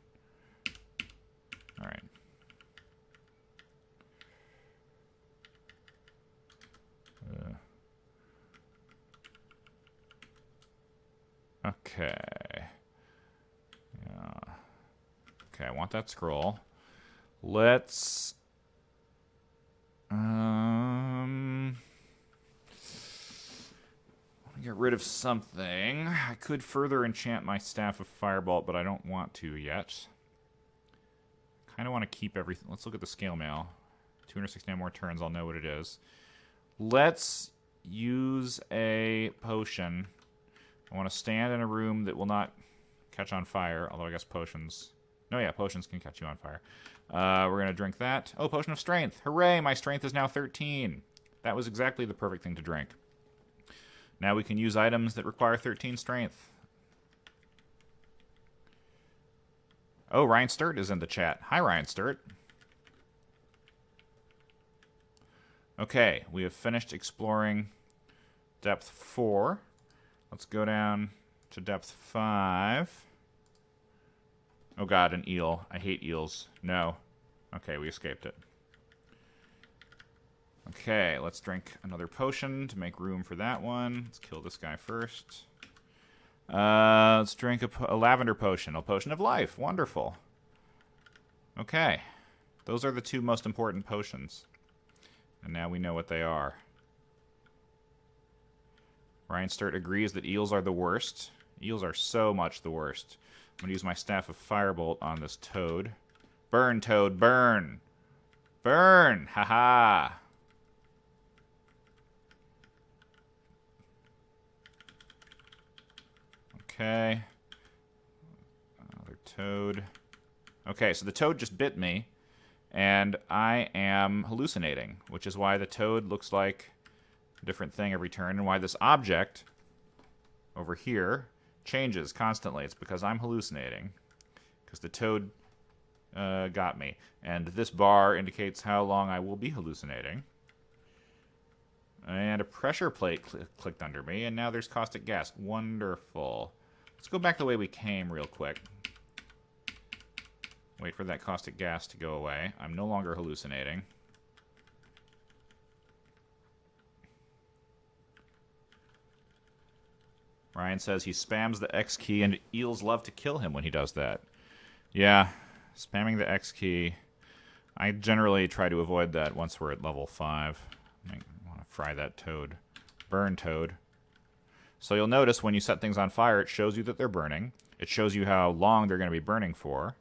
All right. Okay. Yeah. Okay, I want that scroll. Let's get rid of something. I could further enchant my Staff of Firebolt, but I don't want to yet. Kind of want to keep everything. Let's look at the scale mail. 269 more turns, I'll know what it is. Let's use a potion. I want to stand in a room that will not catch on fire, although I guess potions... No, yeah, potions can catch you on fire. We're going to drink that. Oh, Potion of Strength. Hooray, my strength is now 13. That was exactly the perfect thing to drink. Now we can use items that require 13 strength. Oh, Ryan Sturt is in the chat. Hi, Ryan Sturt. Okay, we have finished exploring depth 4. Let's go down to depth 5. Oh god, an eel. I hate eels. No. Okay, we escaped it. Okay, let's drink another potion to make room for that one. Let's kill this guy first. Let's drink a lavender potion. A potion of life. Wonderful. Okay. Those are the two most important potions. And now we know what they are. Ryan Sturt agrees that eels are the worst. Eels are so much the worst. I'm going to use my Staff of Firebolt on this toad. Burn, toad, burn! Burn! Haha! Okay. Another toad. Okay, so the toad just bit me, and I am hallucinating, which is why the toad looks like a different thing every turn, and why this object over here changes constantly. It's because I'm hallucinating, because the toad got me. And this bar indicates how long I will be hallucinating. And a pressure plate clicked under me, and now there's caustic gas. Wonderful. Let's go back the way we came real quick. Wait for that caustic gas to go away. I'm no longer hallucinating. Ryan says he spams the X key, and eels love to kill him when he does that. Yeah, spamming the X key. I generally try to avoid that once we're at level 5. I want to fry that toad. Burn, toad. So you'll notice when you set things on fire, it shows you that they're burning. It shows you how long they're going to be burning for.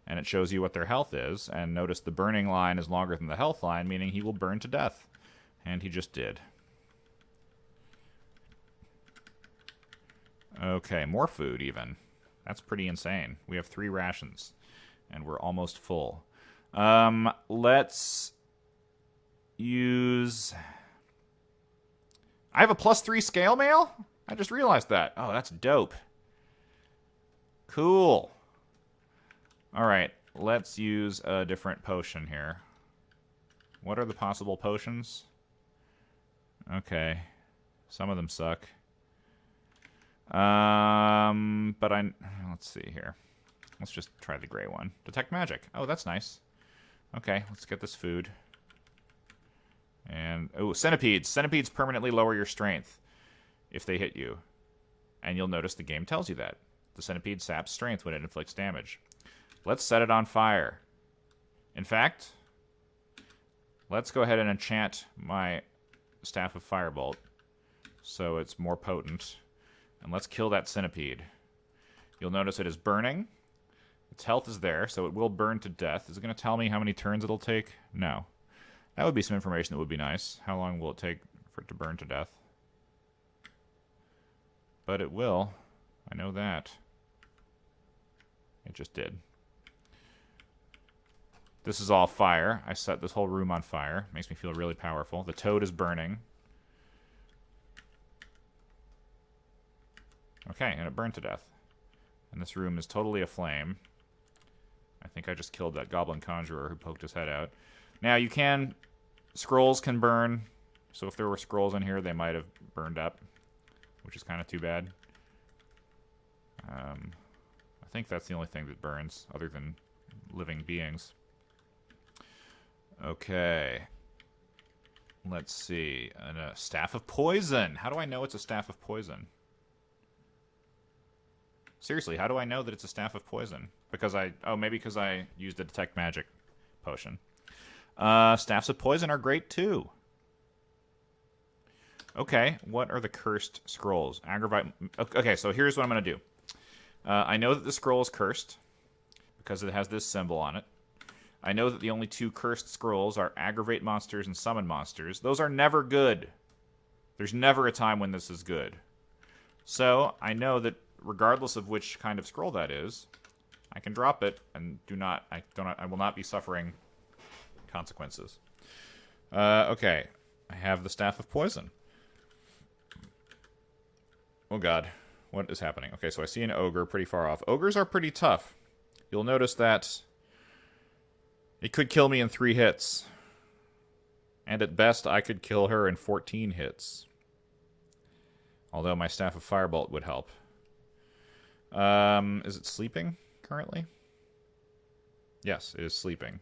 And it shows you what their health is. And notice the burning line is longer than the health line, meaning he will burn to death. And he just did. Okay, more food even. That's pretty insane. We have 3 rations. And we're almost full. Let's use... I have a +3 scale mail? I just realized that. Oh, that's dope. Cool. Alright, let's use a different potion here. What are the possible potions? Okay. Some of them suck. But let's see here. Let's just try the gray one. Detect magic. Oh, that's nice. Okay, let's get this food. And, oh, centipedes. Centipedes permanently lower your strength if they hit you. And you'll notice the game tells you that. The centipede saps strength when it inflicts damage. Let's set it on fire. In fact, let's go ahead and enchant my Staff of Firebolt so it's more potent. And let's kill that centipede. You'll notice it is burning. Its health is there, so it will burn to death. Is it going to tell me how many turns it'll take? No. That would be some information that would be nice. How long will it take for it to burn to death? But it will. I know that. It just did. This is all fire. I set this whole room on fire. Makes me feel really powerful. The toad is burning. Okay, and it burned to death. And this room is totally aflame. I think I just killed that goblin conjurer who poked his head out. Now, you can... Scrolls can burn. So if there were scrolls in here, they might have burned up. Which is kind of too bad. I think that's the only thing that burns, other than living beings. Okay. Let's see. A Staff of Poison. How do I know it's a Staff of Poison? Seriously, how do I know that it's a Staff of Poison? Because maybe because I used a Detect Magic potion. Staffs of Poison are great, too. Okay, what are the cursed scrolls? Aggravate. Okay, so here's what I'm going to do. I know that the scroll is cursed because it has this symbol on it. I know that the only two cursed scrolls are aggravate monsters and summon monsters. Those are never good. There's never a time when this is good. So I know that regardless of which kind of scroll that is, I can drop it and I will not be suffering consequences. Okay, I have the Staff of Poison. Oh god, what is happening? Okay, so I see an ogre pretty far off. Ogres are pretty tough. You'll notice that it could kill me in 3 hits. And at best, I could kill her in 14 hits. Although my Staff of Firebolt would help. Is it sleeping currently? Yes, it is sleeping.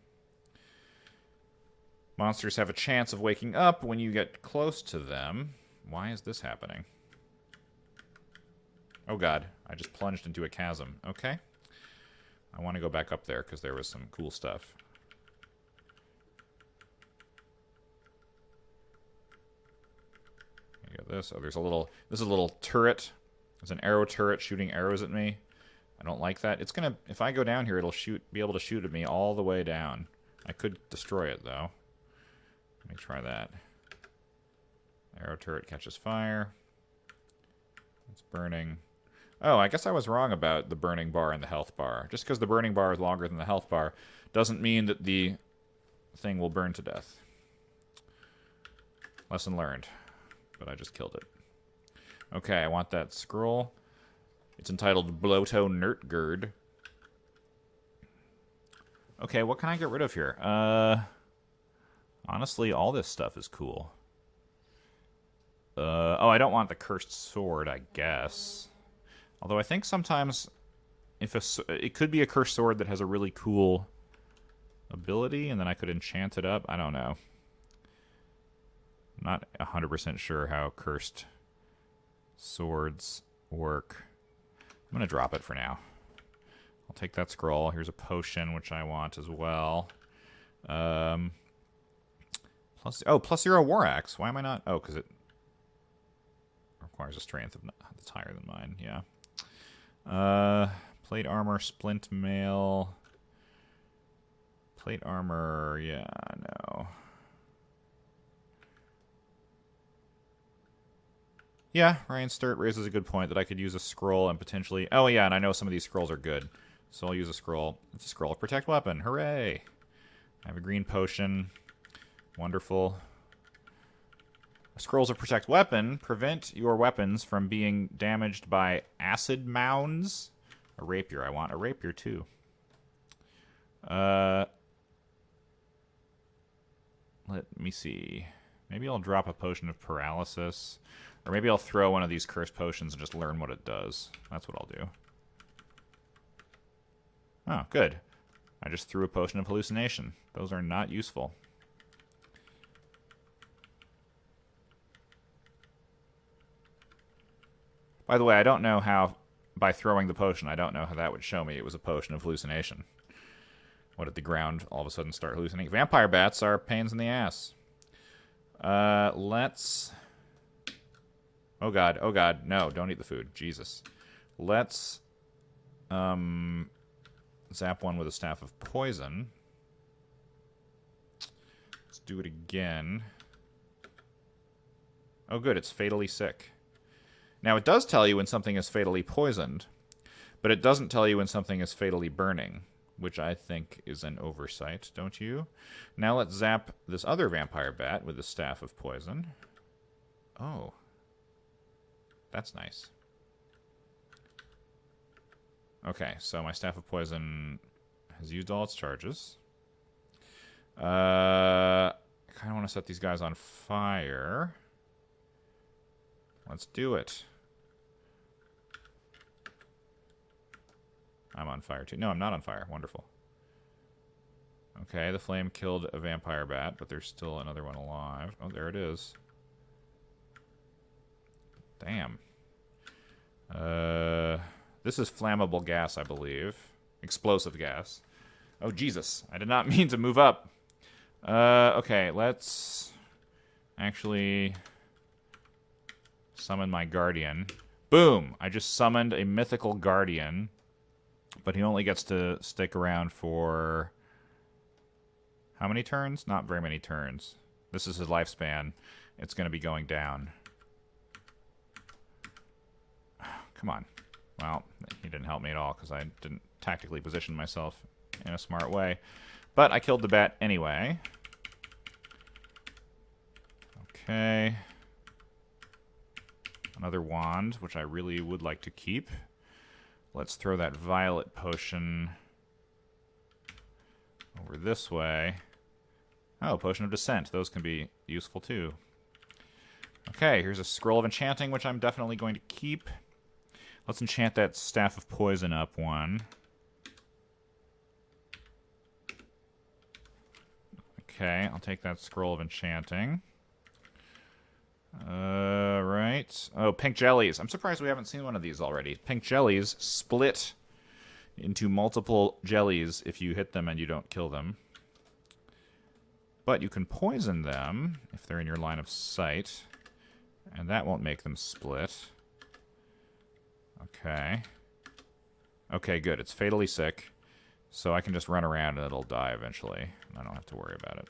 Monsters have a chance of waking up when you get close to them. Why is this happening? Oh god, I just plunged into a chasm. Okay. I want to go back up there because there was some cool stuff. You got this. Oh, this is a little turret. There's an arrow turret shooting arrows at me. I don't like that. It's gonna, if I go down here, it'll be able to shoot at me all the way down. I could destroy it though. Let me try that. Arrow turret catches fire. It's burning. Oh, I guess I was wrong about the burning bar and the health bar. Just because the burning bar is longer than the health bar doesn't mean that the thing will burn to death. Lesson learned. But I just killed it. Okay, I want that scroll. It's entitled Bloto Nurtgird. Okay, what can I get rid of here? Honestly, all this stuff is cool. Oh, I don't want the cursed sword, I guess. Although I think sometimes it could be a cursed sword that has a really cool ability, and then I could enchant it up. I don't know. I'm not 100% sure how cursed swords work. I'm going to drop it for now. I'll take that scroll. Here's a potion, which I want as well. Plus 0 war axe. Why am I not? Oh, because it requires a strength that's higher than mine. Yeah. Plate armor, splint mail. Plate armor, yeah, no. Yeah, Ryan Sturt raises a good point that I could use a scroll and potentially... Oh, yeah, and I know some of these scrolls are good. So I'll use a scroll. It's a scroll of Protect Weapon. Hooray! I have a green potion. Wonderful. Scrolls of Protect Weapon prevent your weapons from being damaged by acid mounds. A rapier. I want a rapier, too. Let me see. Maybe I'll drop a potion of paralysis. Or maybe I'll throw one of these cursed potions and just learn what it does. That's what I'll do. Oh, good. I just threw a potion of hallucination. Those are not useful. By the way, I don't know how, by throwing the potion, I don't know how that would show me it was a potion of hallucination. What, did the ground all of a sudden start hallucinating? Vampire bats are pains in the ass. Let's... Oh god, no, don't eat the food. Jesus. Let's, zap one with a Staff of Poison. Let's do it again. Oh good, it's fatally sick. Now it does tell you when something is fatally poisoned, but it doesn't tell you when something is fatally burning, which I think is an oversight, don't you? Now let's zap this other vampire bat with the Staff of Poison. Oh. That's nice. Okay, so my Staff of Poison has used all its charges. I kind of want to set these guys on fire. Let's do it. I'm on fire too. No, I'm not on fire. Wonderful. Okay, the flame killed a vampire bat, but there's still another one alive. Oh, there it is. Damn. This is flammable gas, I believe. Explosive gas. Oh, Jesus. I did not mean to move up. Okay, let's actually Summon my guardian. Boom! I just summoned a mythical guardian, but he only gets to stick around for... how many turns? Not very many turns. This is his lifespan. It's going to be going down. Come on. Well, he didn't help me at all because I didn't tactically position myself in a smart way. But I killed the bat anyway. Okay. Another wand, which I really would like to keep. Let's throw that violet potion over this way. Oh, potion of descent. Those can be useful too. Okay, here's a scroll of enchanting, which I'm definitely going to keep. Let's enchant that staff of poison up one. Okay, I'll take that scroll of enchanting. Right. Oh, pink jellies. I'm surprised we haven't seen one of these already. Pink jellies split into multiple jellies if you hit them and you don't kill them. But you can poison them if they're in your line of sight. And that won't make them split. Okay. Okay, good. It's fatally sick. So I can just run around and it'll die eventually. I don't have to worry about it.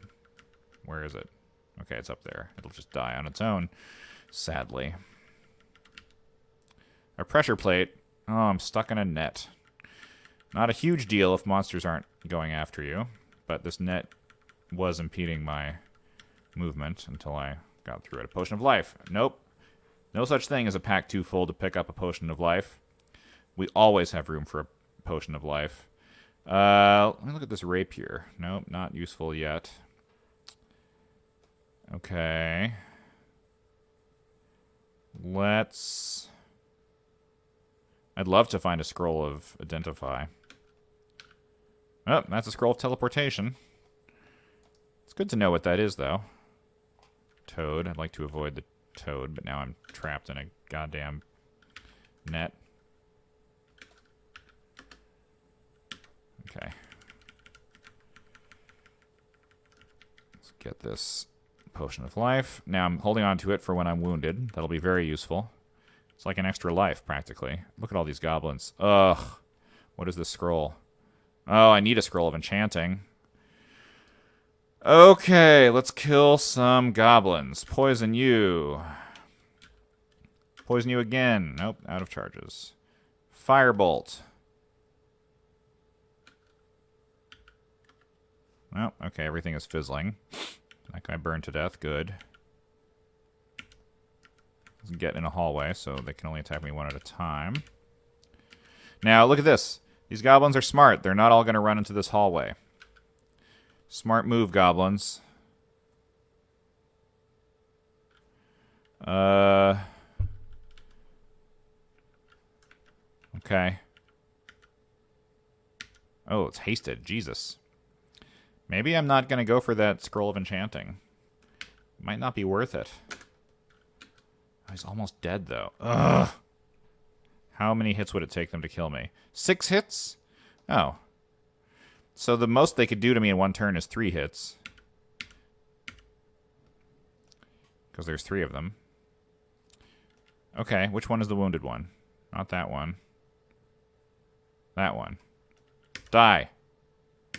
Where is it? Okay, it's up there. It'll just die on its own, sadly. A pressure plate. Oh, I'm stuck in a net. Not a huge deal if monsters aren't going after you, but this net was impeding my movement until I got through it. A potion of life. Nope. No such thing as a pack too full to pick up a potion of life. We always have room for a potion of life. Let me look at this rapier. Nope, not useful yet. Okay. Let's... I'd love to find a scroll of identify. Oh, that's a scroll of teleportation. It's good to know what that is, though. Toad. I'd like to avoid the toad, but now I'm trapped in a goddamn net. Okay. Let's get this potion of life. Now I'm holding on to it for when I'm wounded. That'll be very useful. It's like an extra life, practically. Look at all these goblins. Ugh. What is this scroll? Oh, I need a scroll of enchanting. Okay, let's kill some goblins. Poison you. Poison you again. Nope, out of charges. Firebolt. Oh, okay, everything is fizzling. That guy burned to death. Good. Doesn't get in a hallway, so they can only attack me one at a time. Now, look at this. These goblins are smart. They're not all going to run into this hallway. Smart move, goblins. Okay. Oh, it's hasted. Jesus. Maybe I'm not going to go for that scroll of enchanting. Might not be worth it. Oh, he's almost dead, though. Ugh. How many hits would it take them to kill me? 6 hits? Oh. So the most they could do to me in one turn is 3 hits. Because there's 3 of them. Okay, which one is the wounded one? Not that one. That one. Die.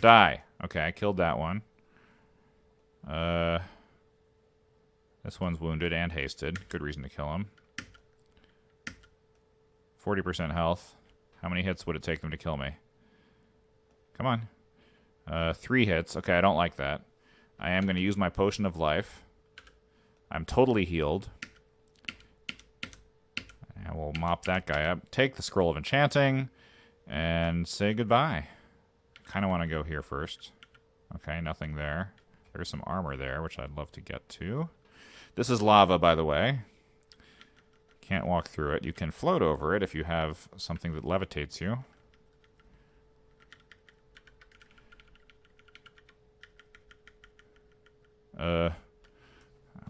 Die. Okay, I killed that one. This one's wounded and hasted. Good reason to kill him. 40% health. How many hits would it take them to kill me? Come on. 3 hits. Okay, I don't like that. I am going to use my potion of life. I'm totally healed. And we'll mop that guy up. Take the scroll of enchanting. And say goodbye. Kind of want to go here first. Okay, nothing there. There's some armor there, which I'd love to get to. This is lava, by the way. Can't walk through it. You can float over it if you have something that levitates you. I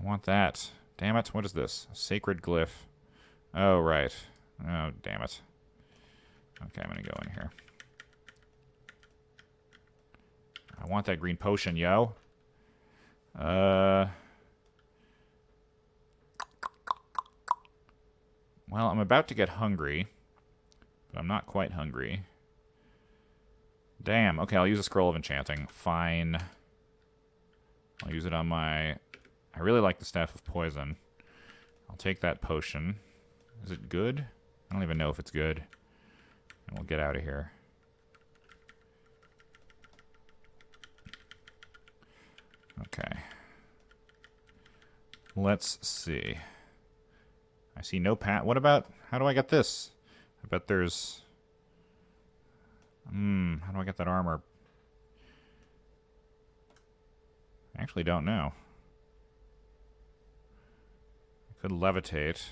want that. Damn it, what is this? A sacred glyph. Oh, right. Oh, damn it. Okay, I'm gonna go in here. I want that green potion, yo. Well, I'm about to get hungry, but I'm not quite hungry. Damn. Okay, I'll use a Scroll of Enchanting. Fine. I'll use it on my... I really like the Staff of Poison. I'll take that potion. Is it good? I don't even know if it's good. And we'll get out of here. Okay. Let's see. I see no path. What about... How do I get this? I bet there's... how do I get that armor? I actually don't know. I could levitate.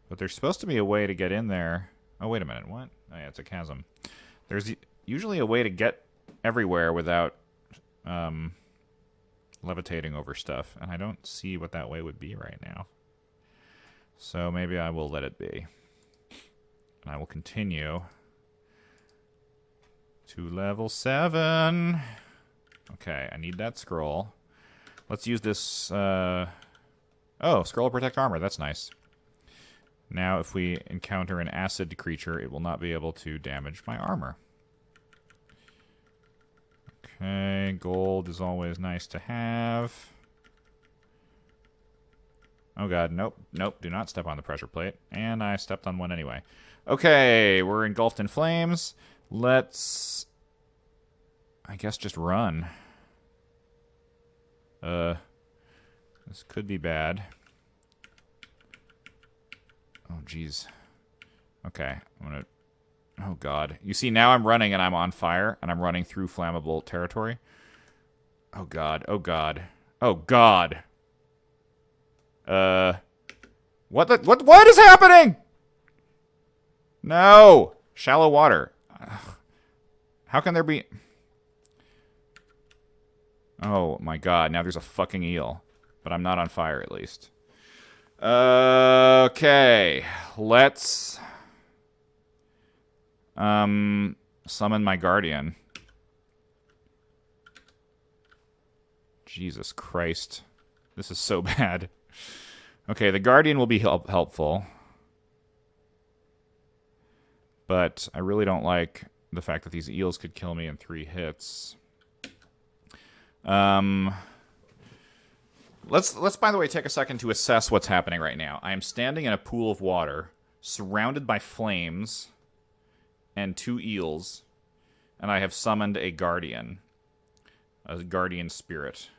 But there's supposed to be a way to get in there. Oh, wait a minute. What? Oh, yeah, it's a chasm. There's usually a way to get everywhere without levitating over stuff. And I don't see what that way would be right now. So maybe I will let it be. And I will continue to level 7. Okay, I need that scroll. Let's use this... oh, Scroll of Protect Armor. That's nice. Now, if we encounter an acid creature, it will not be able to damage my armor. Okay, gold is always nice to have. Oh god, nope, nope, do not step on the pressure plate. And I stepped on one anyway. Okay, we're engulfed in flames. Let's... I guess just run. This could be bad. Oh, jeez. Okay, I'm gonna... Oh, God. You see, now I'm running and I'm on fire, and I'm running through flammable territory. Oh, God. Oh, God. Oh, God. What is happening? No! Shallow water. How can there be... Oh, my God. Now there's a fucking eel. But I'm not on fire, at least. Okay. Let's... summon my guardian. Jesus Christ. This is so bad. Okay, the guardian will be helpful. But I really don't like the fact that these eels could kill me in 3 hits. Let's by the way take a second to assess what's happening right now. I am standing in a pool of water, surrounded by flames and 2 eels, and I have summoned a guardian spirit.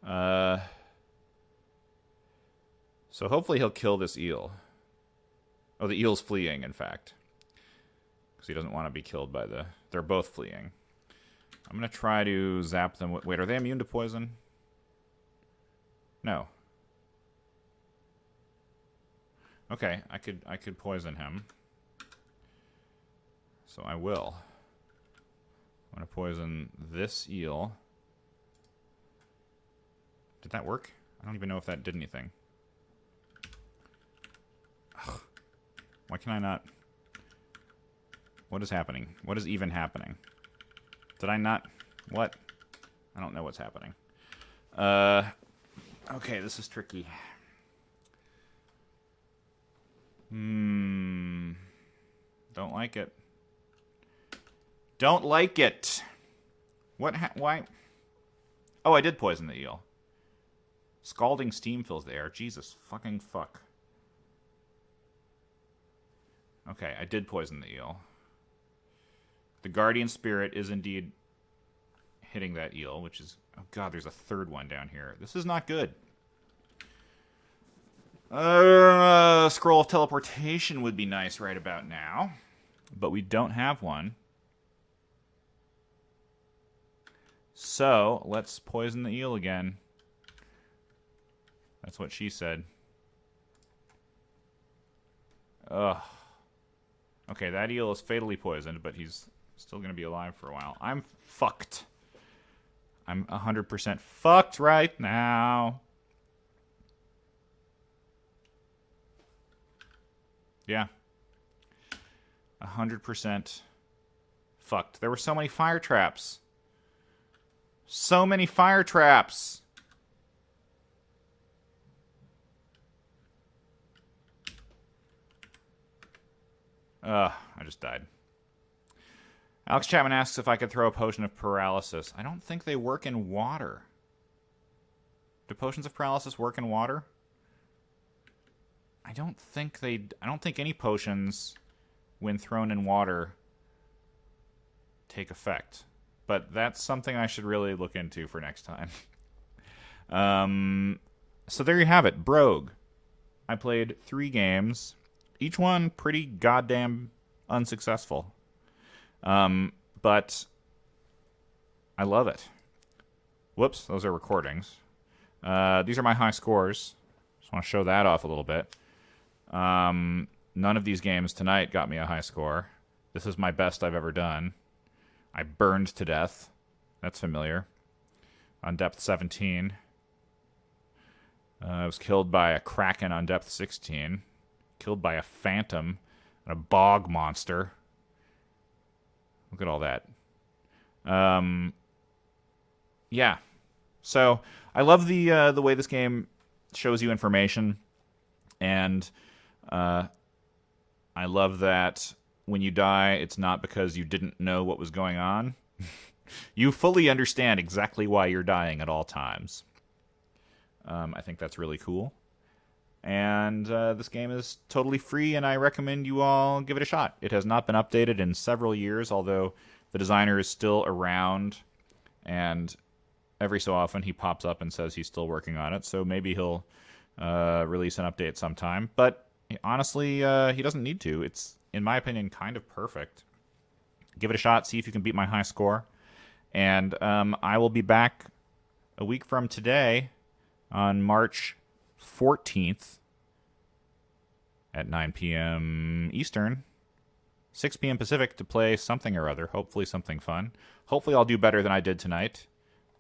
So hopefully he'll kill this eel. Oh, the eel's fleeing, in fact. Because he doesn't want to be killed by the... They're both fleeing. I'm going to try to zap them... Wait, are they immune to poison? No. Okay, I could poison him. So I will. I'm going to poison this eel. Did that work? I don't even know if that did anything. Ugh. Why can I not... What is happening? What is even happening? Did I not... What? I don't know what's happening. Okay, this is tricky. Don't like it. Don't like it. What? Why? Oh, I did poison the eel. Scalding steam fills the air. Jesus fucking fuck. Okay, I did poison the eel. The guardian spirit is indeed hitting that eel, which is... Oh god, there's a 3rd one down here. This is not good. Scroll of teleportation would be nice right about now. But we don't have one. So, let's poison the eel again. That's what she said. Ugh. Okay, that eel is fatally poisoned, but he's still going to be alive for a while. I'm fucked. I'm 100% fucked right now. Yeah. 100% fucked. There were so many fire traps. So many fire traps. I just died. Alex Chapman asks if I could throw a potion of paralysis. I don't think they work in water. Do potions of paralysis work in water? I don't think any potions, when thrown in water, take effect. But that's something I should really look into for next time. So there you have it. Brogue. I played 3 games. Each one pretty goddamn unsuccessful. But I love it. Whoops, those are recordings. These are my high scores. Just want to show that off a little bit. None of these games tonight got me a high score. This is my best I've ever done. I burned to death. That's familiar. On depth 17. I was killed by a kraken on depth 16. Killed by a phantom and a bog monster. Look at all that. Yeah. So I love the way this game shows you information, and I love that when you die, it's not because you didn't know what was going on. You fully understand exactly why you're dying at all times. I think that's really cool. And this game is totally free, and I recommend you all give it a shot. It has not been updated in several years, although the designer is still around, and every so often he pops up and says he's still working on it, so maybe he'll release an update sometime. But honestly, he doesn't need to. It's, in my opinion, kind of perfect. Give it a shot, see if you can beat my high score. And I will be back a week from today on March 14th at 9 p.m. Eastern, 6 p.m. Pacific, to play something or other, hopefully something fun. Hopefully I'll do better than I did tonight,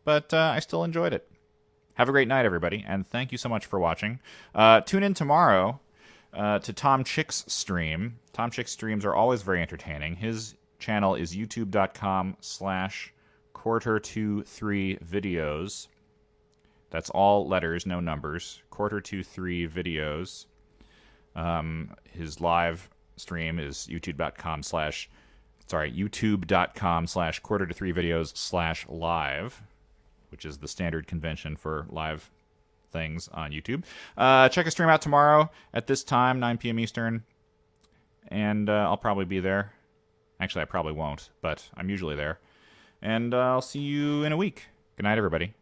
but I still enjoyed it. Have a great night, everybody, and thank you so much for watching. Tune in tomorrow to Tom Chick's stream. Tom Chick's streams are always very entertaining. His channel is youtube.com/quarter23videos. That's all letters, no numbers. Quarter23 videos. His live stream is youtube.com/quarter23videos/live, which is the standard convention for live things on YouTube. Check his stream out tomorrow at this time, 9 p.m. Eastern, and I'll probably be there. Actually, I probably won't, but I'm usually there. And I'll see you in a week. Good night, everybody.